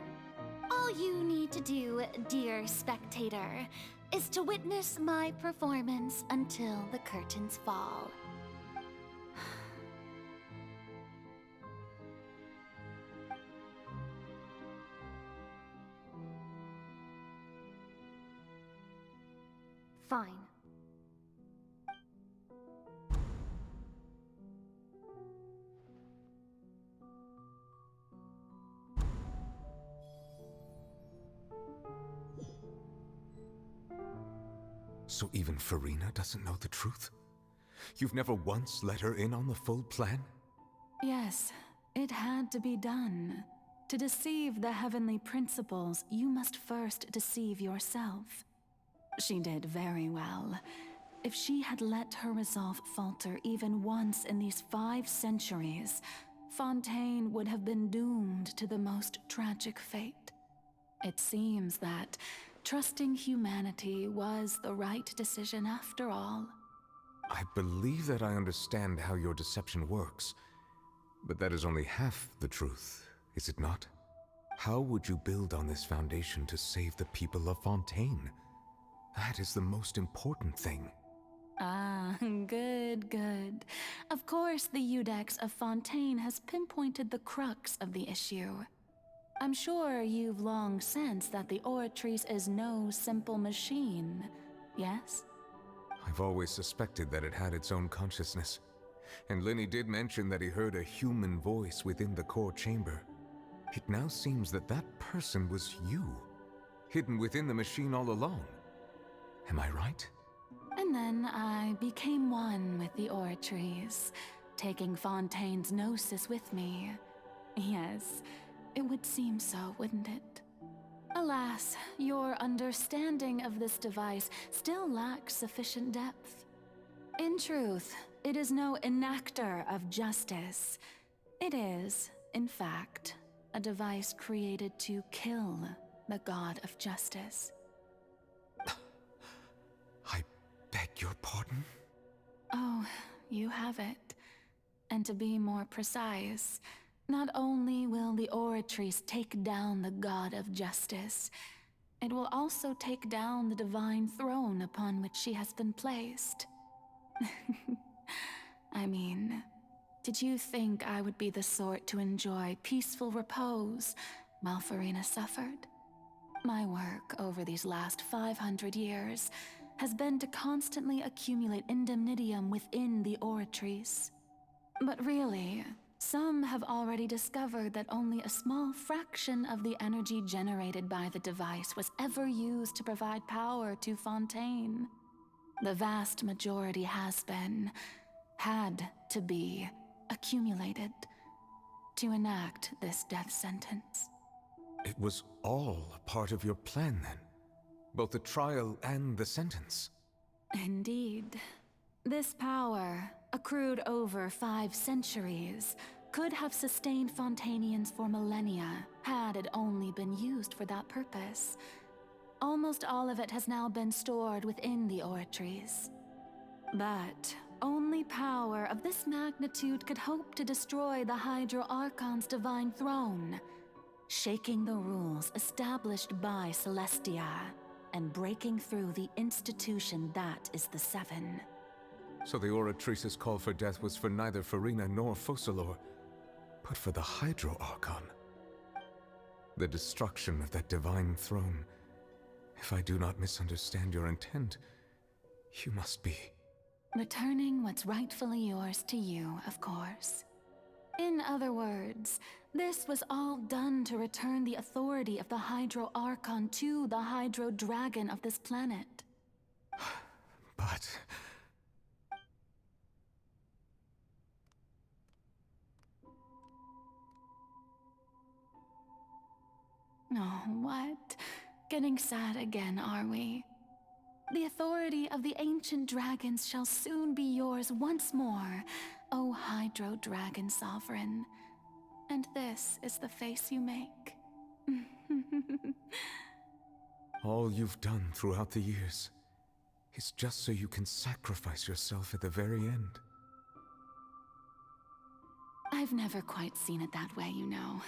All you need to do, dear spectator, is to witness my performance until the curtains fall. Fine. So even Farina doesn't know the truth? You've never once let her in on the full plan? Yes, it had to be done. To deceive the heavenly principles, you must first deceive yourself. She did very well. If she had let her resolve falter even once in these 5 centuries, Fontaine would have been doomed to the most tragic fate. It seems that trusting humanity was the right decision after all. I believe that I understand how your deception works, but that is only half the truth, is it not? How would you build on this foundation to save the people of Fontaine? That is the most important thing. Ah, good. Of course, the Iudex of Fontaine has pinpointed the crux of the issue. I'm sure you've long sensed that the Oratrice is no simple machine, yes? I've always suspected that it had its own consciousness. And Lenny did mention that he heard a human voice within the core chamber. It now seems that that person was you, hidden within the machine all along. Am I right? And then I became one with the Oratrice, taking Fontaine's gnosis with me. Yes, it would seem so, wouldn't it? Alas, your understanding of this device still lacks sufficient depth. In truth, it is no enactor of justice. It is, in fact, a device created to kill the god of justice. I beg your pardon? Oh, you have it. And to be more precise, not only will the Oratrice take down the god of justice, it will also take down the divine throne upon which she has been placed. I mean, did you think I would be the sort to enjoy peaceful repose while Farina suffered? My work over these last 500 years has been to constantly accumulate indemnitium within the oratories. But really, some have already discovered that only a small fraction of the energy generated by the device was ever used to provide power to Fontaine. The vast majority had to be, accumulated to enact this death sentence. It was all a part of your plan, then? Both the trial and the sentence? Indeed. This power, accrued over 5 centuries, could have sustained Fontainians for millennia had it only been used for that purpose. Almost all of it has now been stored within the oratories. But only power of this magnitude could hope to destroy the Hydro Archon's divine throne, shaking the rules established by Celestia and breaking through the institution that is the Seven. So the Oratrice's call for death was for neither Farina nor Focalor, but for the Hydro Archon. The destruction of that divine throne. If I do not misunderstand your intent, you must be... Returning what's rightfully yours to you, of course. In other words, this was all done to return the authority of the Hydro Archon to the Hydro Dragon of this planet. But... Oh, what? Getting sad again, are we? The authority of the ancient dragons shall soon be yours once more, O Hydro Dragon Sovereign. And this is the face you make. All you've done throughout the years is just so you can sacrifice yourself at the very end. I've never quite seen it that way, you know.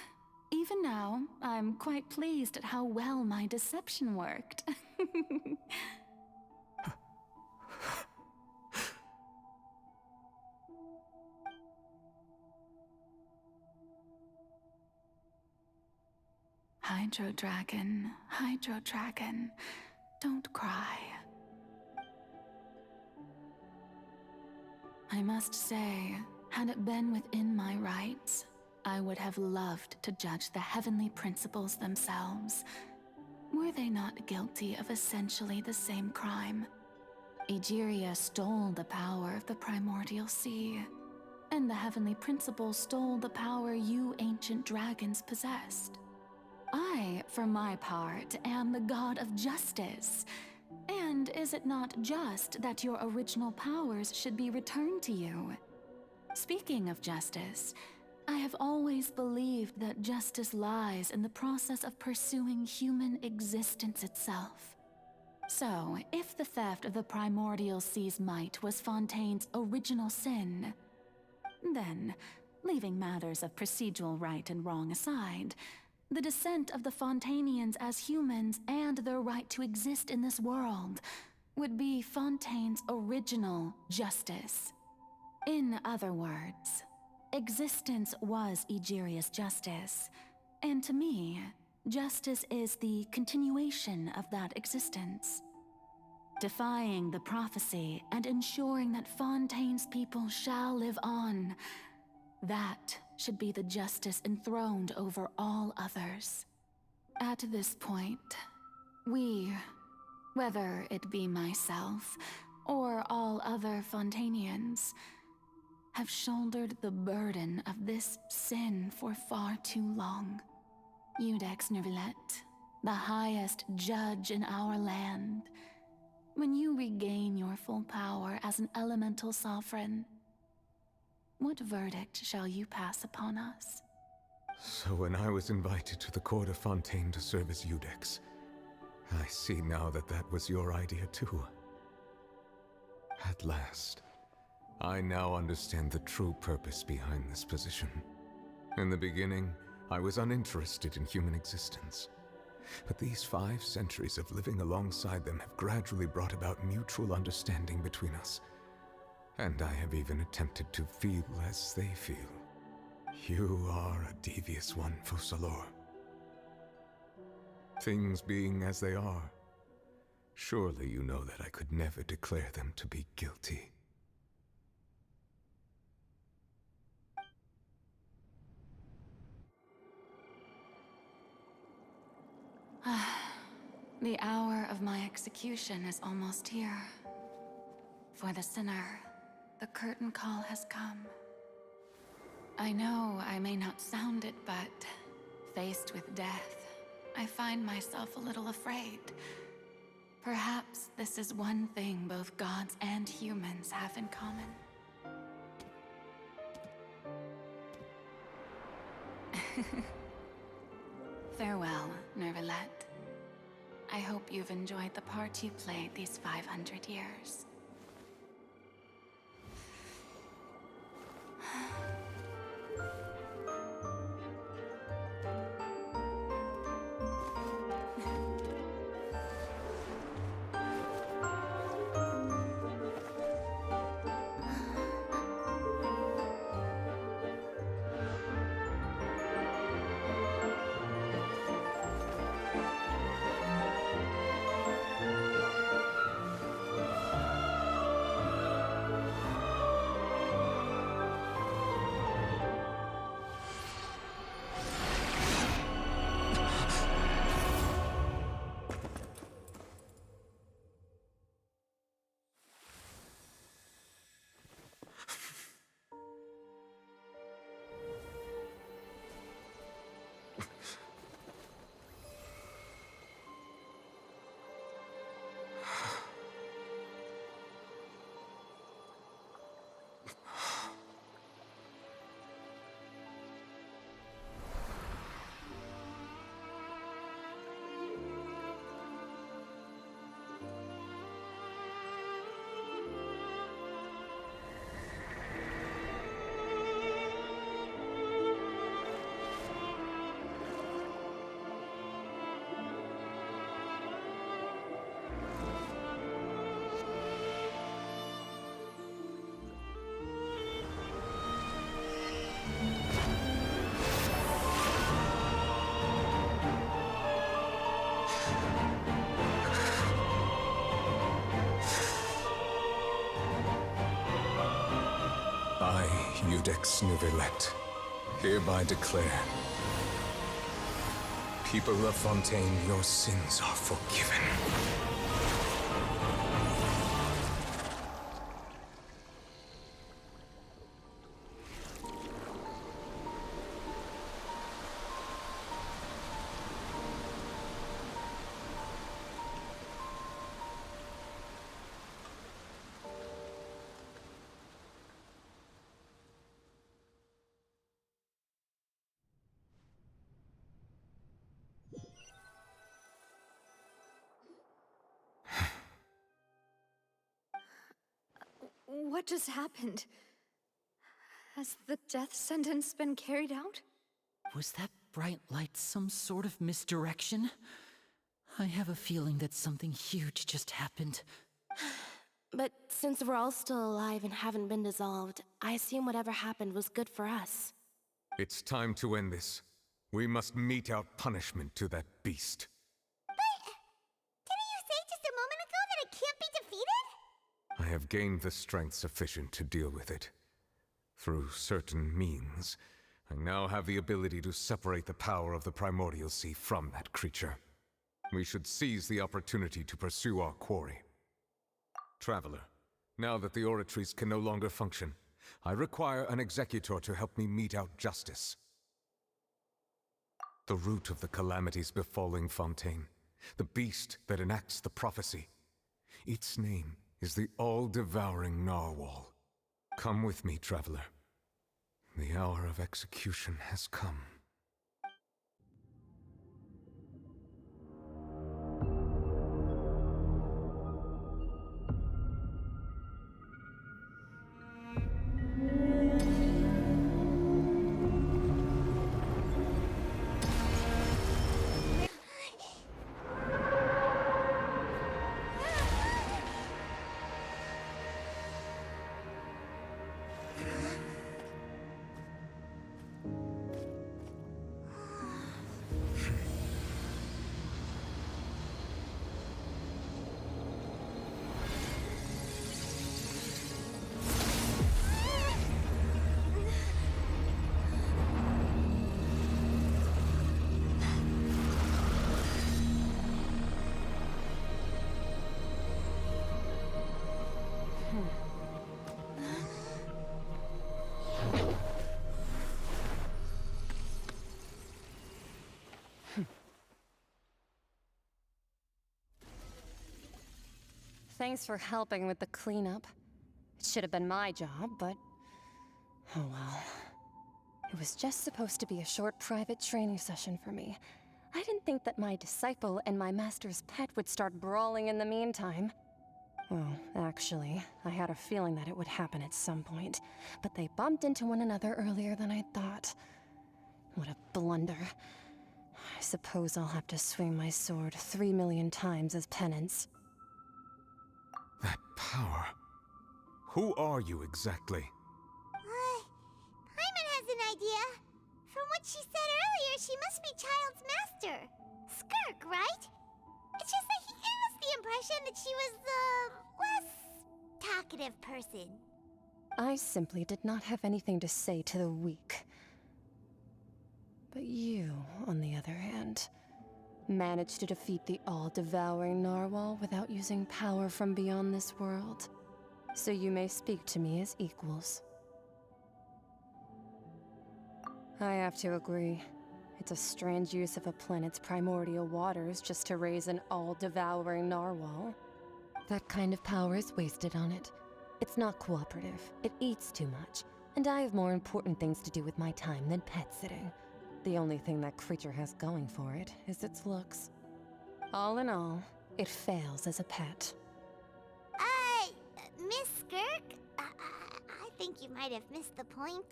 Even now, I'm quite pleased at how well my deception worked. Hydro Dragon, don't cry. I must say, had it been within my rights, I would have loved to judge the heavenly principles themselves. Were they not guilty of essentially the same crime? Egeria stole the power of the primordial sea, and the heavenly principles stole the power you ancient dragons possessed. I, for my part, am the god of justice. And is it not just that your original powers should be returned to you? Speaking of justice, I have always believed that justice lies in the process of pursuing human existence itself. So, if the theft of the primordial sea's might was Fontaine's original sin, then, leaving matters of procedural right and wrong aside, the descent of the Fontainians as humans and their right to exist in this world would be Fontaine's original justice. In other words, existence was Egeria's justice, and to me, justice is the continuation of that existence. Defying the prophecy and ensuring that Fontaine's people shall live on, that should be the justice enthroned over all others. At this point, we, whether it be myself or all other Fontainians, have shouldered the burden of this sin for far too long. Iudex Nervilette, the highest judge in our land, when you regain your full power as an elemental sovereign, what verdict shall you pass upon us? So when I was invited to the court of Fontaine to serve as Iudex, I see now that that was your idea too. At last, I now understand the true purpose behind this position. In the beginning, I was uninterested in human existence. But these 5 centuries of living alongside them have gradually brought about mutual understanding between us. And I have even attempted to feel as they feel. You are a devious one, Focalor. Things being as they are, Surely you know that I could never declare them to be guilty. The hour of my execution is almost here. For the sinner, the curtain call has come. I know I may not sound it, but faced with death, I find myself a little afraid. Perhaps this is one thing both gods and humans have in common. Farewell, Nervalette. I hope you've enjoyed the part you played these 500 years. I, Iudex Neuvillette, hereby declare, people of Fontaine, your sins are forgiven. What just happened? Has the death sentence been carried out? Was that bright light some sort of misdirection? I have a feeling that something huge just happened. But since we're all still alive and haven't been dissolved, I assume whatever happened was good for us. It's time to end this. We must mete out punishment to that beast. Didn't you say just a moment ago that it can't be defeated? I have gained the strength sufficient to deal with it. Through certain means, I now have the ability to separate the power of the Primordial Sea from that creature. We should seize the opportunity to pursue our quarry. Traveler, now that the oratories can no longer function, I require an executor to help me mete out justice. The root of the calamities befalling Fontaine, the beast that enacts the prophecy. Its name is the all-devouring Narwhal. Come with me, traveler. The hour of execution has come. Thanks for helping with the cleanup. It should have been my job, but... oh well. It was just supposed to be a short private training session for me. I didn't think that my disciple and my master's pet would start brawling in the meantime. Well, actually, I had a feeling that it would happen at some point, but they bumped into one another earlier than I thought. What a blunder. I suppose I'll have to swing my sword 3 million times as penance. That power. Who are you exactly? Paimon has an idea. From what she said earlier, she must be Child's master. Skirk, right? It's just that he gave us the impression that she was the less talkative person. I simply did not have anything to say to the weak. But you, on the other hand, managed to defeat the all-devouring narwhal without using power from beyond this world. So you may speak to me as equals. I have to agree. It's a strange use of a planet's primordial waters just to raise an all-devouring narwhal. That kind of power is wasted on it. It's not cooperative. It eats too much. And I have more important things to do with my time than pet sitting. The only thing that creature has going for it is its looks. All in all, it fails as a pet. Miss Skirk? I think you might have missed the point.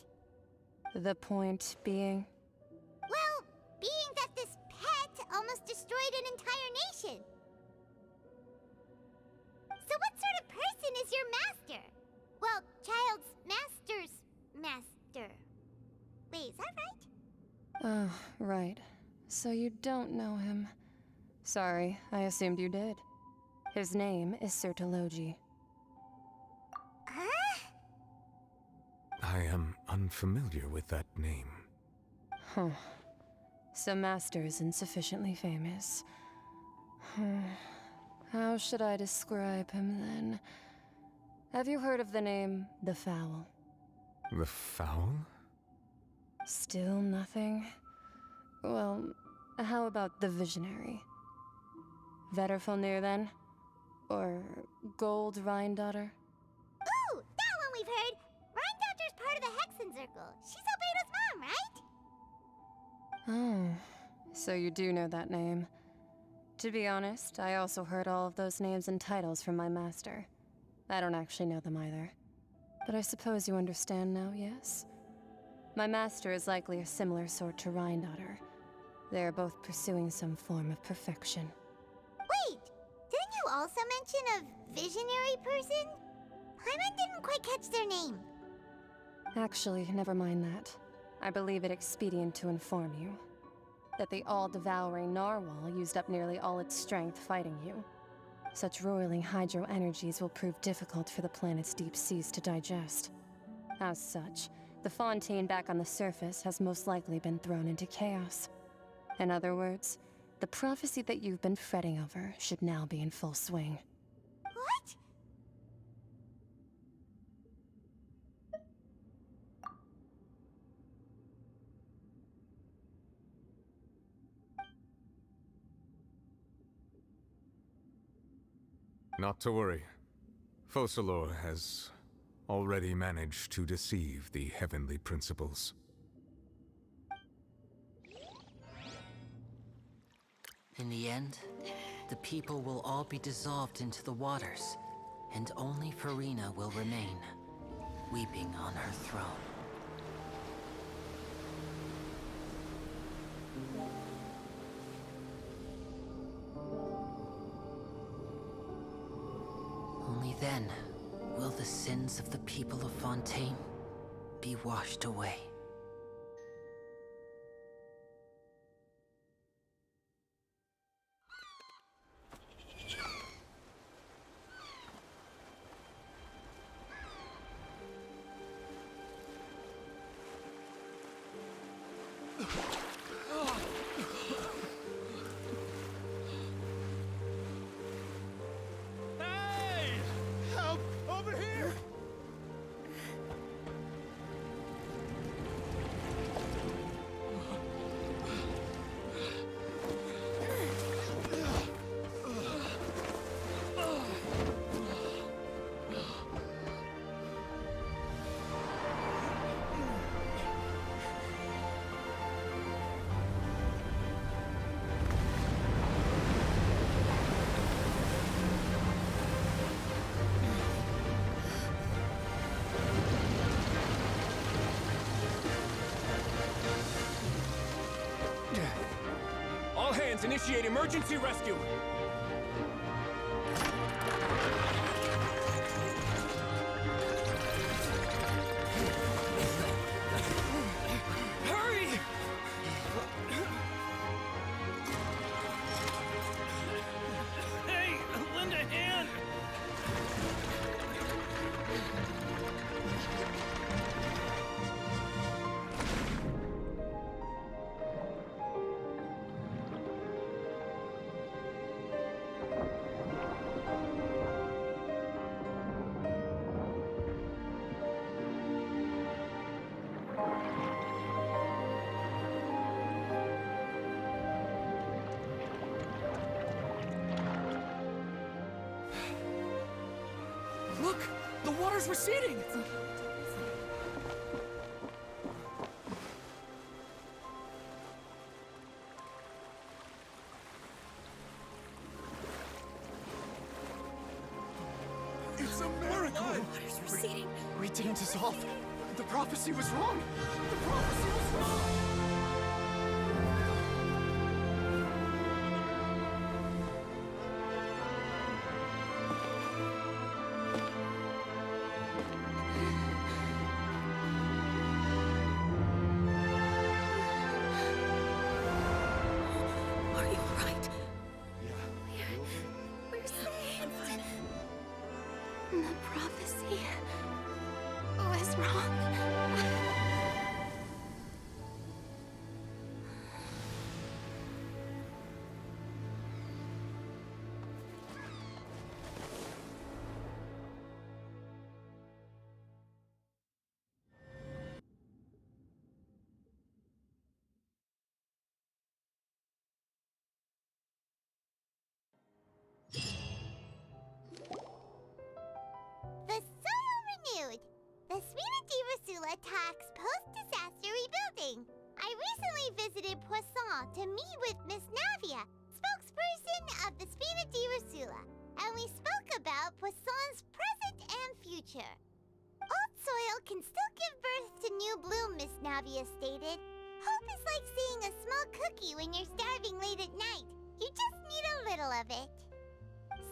The point being? Well, being that this pet almost destroyed an entire nation. So what sort of person is your master? Well, Child's master's master. Wait, is that right? Oh, right. So you don't know him. Sorry, I assumed you did. His name is Sertologi. Huh? I am unfamiliar with that name. Huh. So Master isn't sufficiently famous. How should I describe him then? Have you heard of the name The Fowl? The Fowl? Still nothing? Well, how about the Visionary? Vetterfulnir then? Or Gold Rhine-daughter? Ooh, that one we've heard! Rhine-daughter's part of the Hexen Circle. She's Albedo's mom, right? Oh, so you do know that name. To be honest, I also heard all of those names and titles from my master. I don't actually know them either. But I suppose you understand now, yes? My master is likely a similar sort to Rhine-daughter. They are both pursuing some form of perfection. Wait! Didn't you also mention a visionary person? Paimon didn't quite catch their name. Actually, never mind that. I believe it expedient to inform you that the all-devouring narwhal used up nearly all its strength fighting you. Such roiling hydro energies will prove difficult for the planet's deep seas to digest. As such, the fontaine back on the surface has most likely been thrown into chaos. In other words, the prophecy that you've been fretting over should now be in full swing. What? Not to worry. Focalor has already managed to deceive the heavenly principles. In the end, the people will all be dissolved into the waters, and only Farina will remain, weeping on her throne. Only then will the sins of the people of Fontaine be washed away. Hey! Help! Over here! Guardians initiate emergency rescue! Hurry! Hey, lend a hand! Look! The water's receding! It's a miracle! Water's receding. We didn't dissolve. The prophecy was wrong. The prophecy was wrong. Are you alright? We're saved! The prophecy was wrong. The soil renewed! The Spina di Rasula talks post-disaster rebuilding. I recently visited Poisson to meet with Miss Navia, spokesperson of the Spina di Rasula, and we spoke about Poisson's present and future. Old soil can still give birth to new bloom, Miss Navia stated. Hope is like seeing a small cookie when you're starving late at night. You just need a little of it.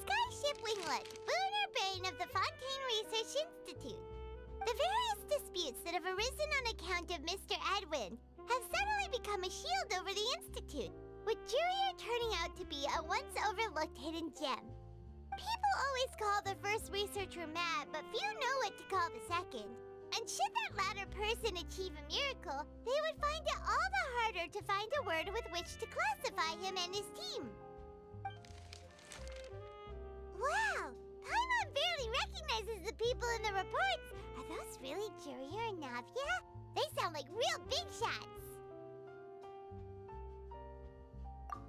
Skyship Winglet, boon or bane of the Fontaine Research Institute. The various disputes that have arisen on account of Mr. Edwin have suddenly become a shield over the Institute, with Jurier turning out to be a once overlooked hidden gem. People always call the first researcher mad, but few know what to call the second. And should that latter person achieve a miracle, they would find it all the harder to find a word with which to classify him and his team. Wow! Paimon barely recognizes the people in the reports. Are those really Jurier and Navia? They sound like real big shots.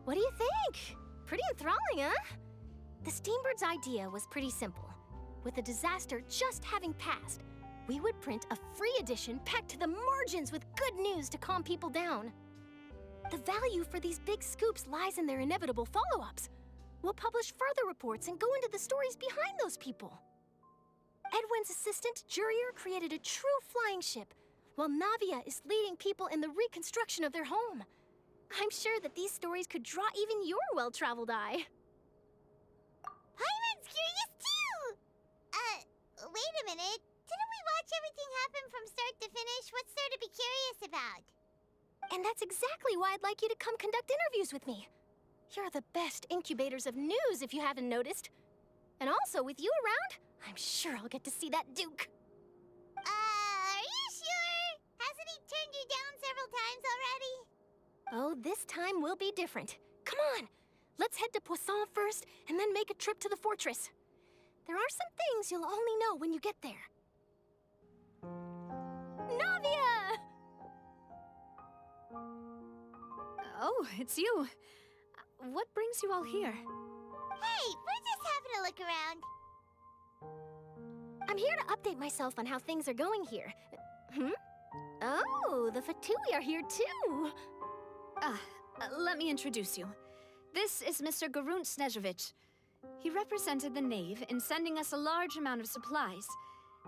What do you think? Pretty enthralling, huh? The Steambird's idea was pretty simple. With the disaster just having passed, we would print a free edition packed to the margins with good news to calm people down. The value for these big scoops lies in their inevitable follow-ups. We'll publish further reports and go into the stories behind those people. Edwin's assistant, Jurier, created a true flying ship, while Navia is leading people in the reconstruction of their home. I'm sure that these stories could draw even your well-traveled eye. Paimon's curious too! Wait a minute. Didn't we watch everything happen from start to finish? What's there to be curious about? And that's exactly why I'd like you to come conduct interviews with me. You're the best incubators of news, if you haven't noticed. And also, with you around, I'm sure I'll get to see that Duke. Are you sure? Hasn't he turned you down several times already? Oh, this time will be different. Come on, let's head to Poisson first, and then make a trip to the fortress. There are some things you'll only know when you get there. Navia! Oh, it's you. What brings you all here? Hey, we're just having a look around. I'm here to update myself on how things are going here. Oh, the Fatui are here too. Let me introduce you. This is Mr. Garunt Snežević. He represented the Knave in sending us a large amount of supplies,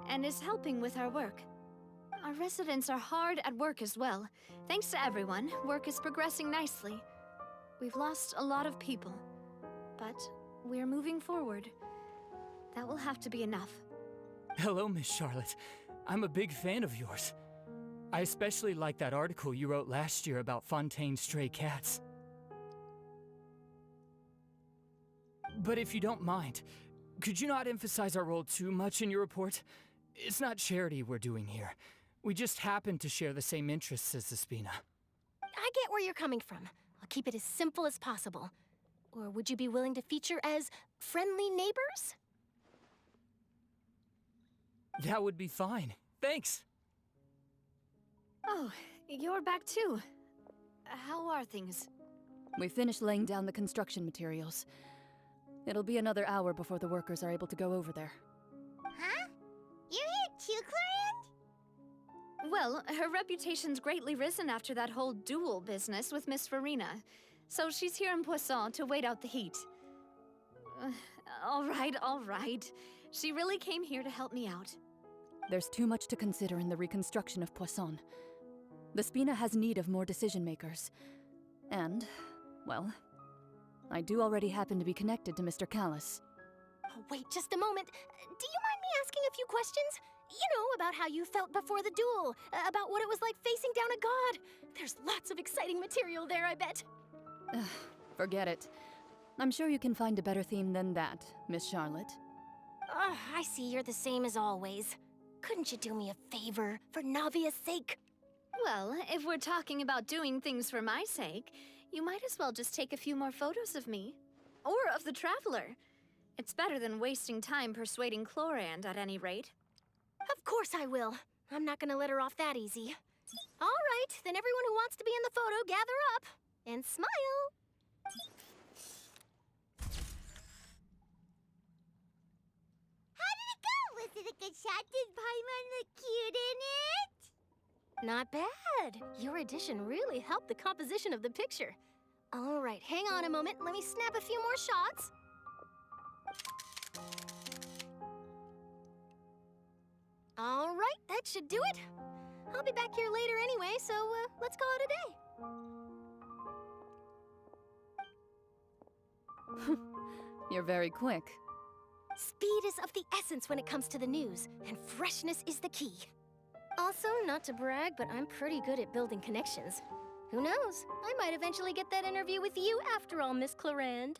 and is helping with our work. Our residents are hard at work as well. Thanks to everyone, work is progressing nicely. We've lost a lot of people, but we're moving forward. That will have to be enough. Hello, Miss Charlotte. I'm a big fan of yours. I especially like that article you wrote last year about Fontaine's stray cats. But if you don't mind, could you not emphasize our role too much in your report? It's not charity we're doing here. We just happen to share the same interests as the Spina. I get where you're coming from. I'll keep it as simple as possible. Or would you be willing to feature as friendly neighbors? That would be fine. Thanks. Oh, you're back too. How are things? We finished laying down the construction materials. It'll be another hour before the workers are able to go over there. Huh? You're here too, Clorinde? Well, her reputation's greatly risen after that whole duel business with Miss Farina. So she's here in Poisson to wait out the heat. All right. She really came here to help me out. There's too much to consider in the reconstruction of Poisson. The Spina has need of more decision-makers. And, well, I do already happen to be connected to Mr. Callis. Oh, wait just a moment. Do you mind me asking a few questions? You know, about how you felt before the duel, about what it was like facing down a god. There's lots of exciting material there, I bet. Forget it. I'm sure you can find a better theme than that, Miss Charlotte. I see you're the same as always. Couldn't you do me a favor, for Navia's sake? Well, if we're talking about doing things for my sake, you might as well just take a few more photos of me. Or of the Traveler. It's better than wasting time persuading Clorinde, at any rate. Of course I will. I'm not gonna let her off that easy. All right, then everyone who wants to be in the photo, gather up. And smile. How did it go? Was it a good shot? Did Paimon look cute in it? Not bad. Your addition really helped the composition of the picture. All right, hang on a moment. Let me snap a few more shots. All right, that should do it. I'll be back here later anyway, so let's call it a day. You're very quick. Speed is of the essence when it comes to the news, and freshness is the key. Also, not to brag, but I'm pretty good at building connections. Who knows? I might eventually get that interview with you after all, Miss Clorinde.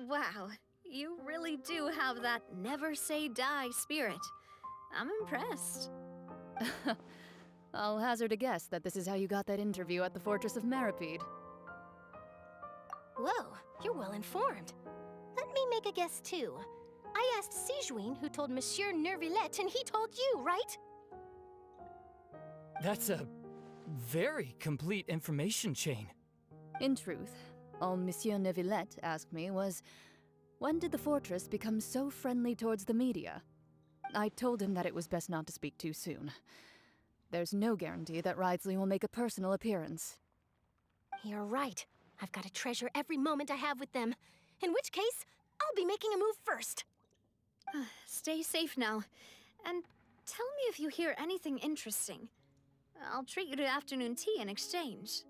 Wow, you really do have that never say die spirit. I'm impressed. I'll hazard a guess that this is how you got that interview at the Fortress of Maripede. Whoa, you're well informed. Let me make a guess too. I asked Sigewinne who told Monsieur Neuvillette, and he told you, right? That's a very complete information chain. In truth, all Monsieur Neuvillette asked me was, when did the fortress become so friendly towards the media? I told him that it was best not to speak too soon. There's no guarantee that Ridsley will make a personal appearance. You're right. I've got to treasure every moment I have with them. In which case, I'll be making a move first. Stay safe now. And tell me if you hear anything interesting. I'll treat you to afternoon tea in exchange.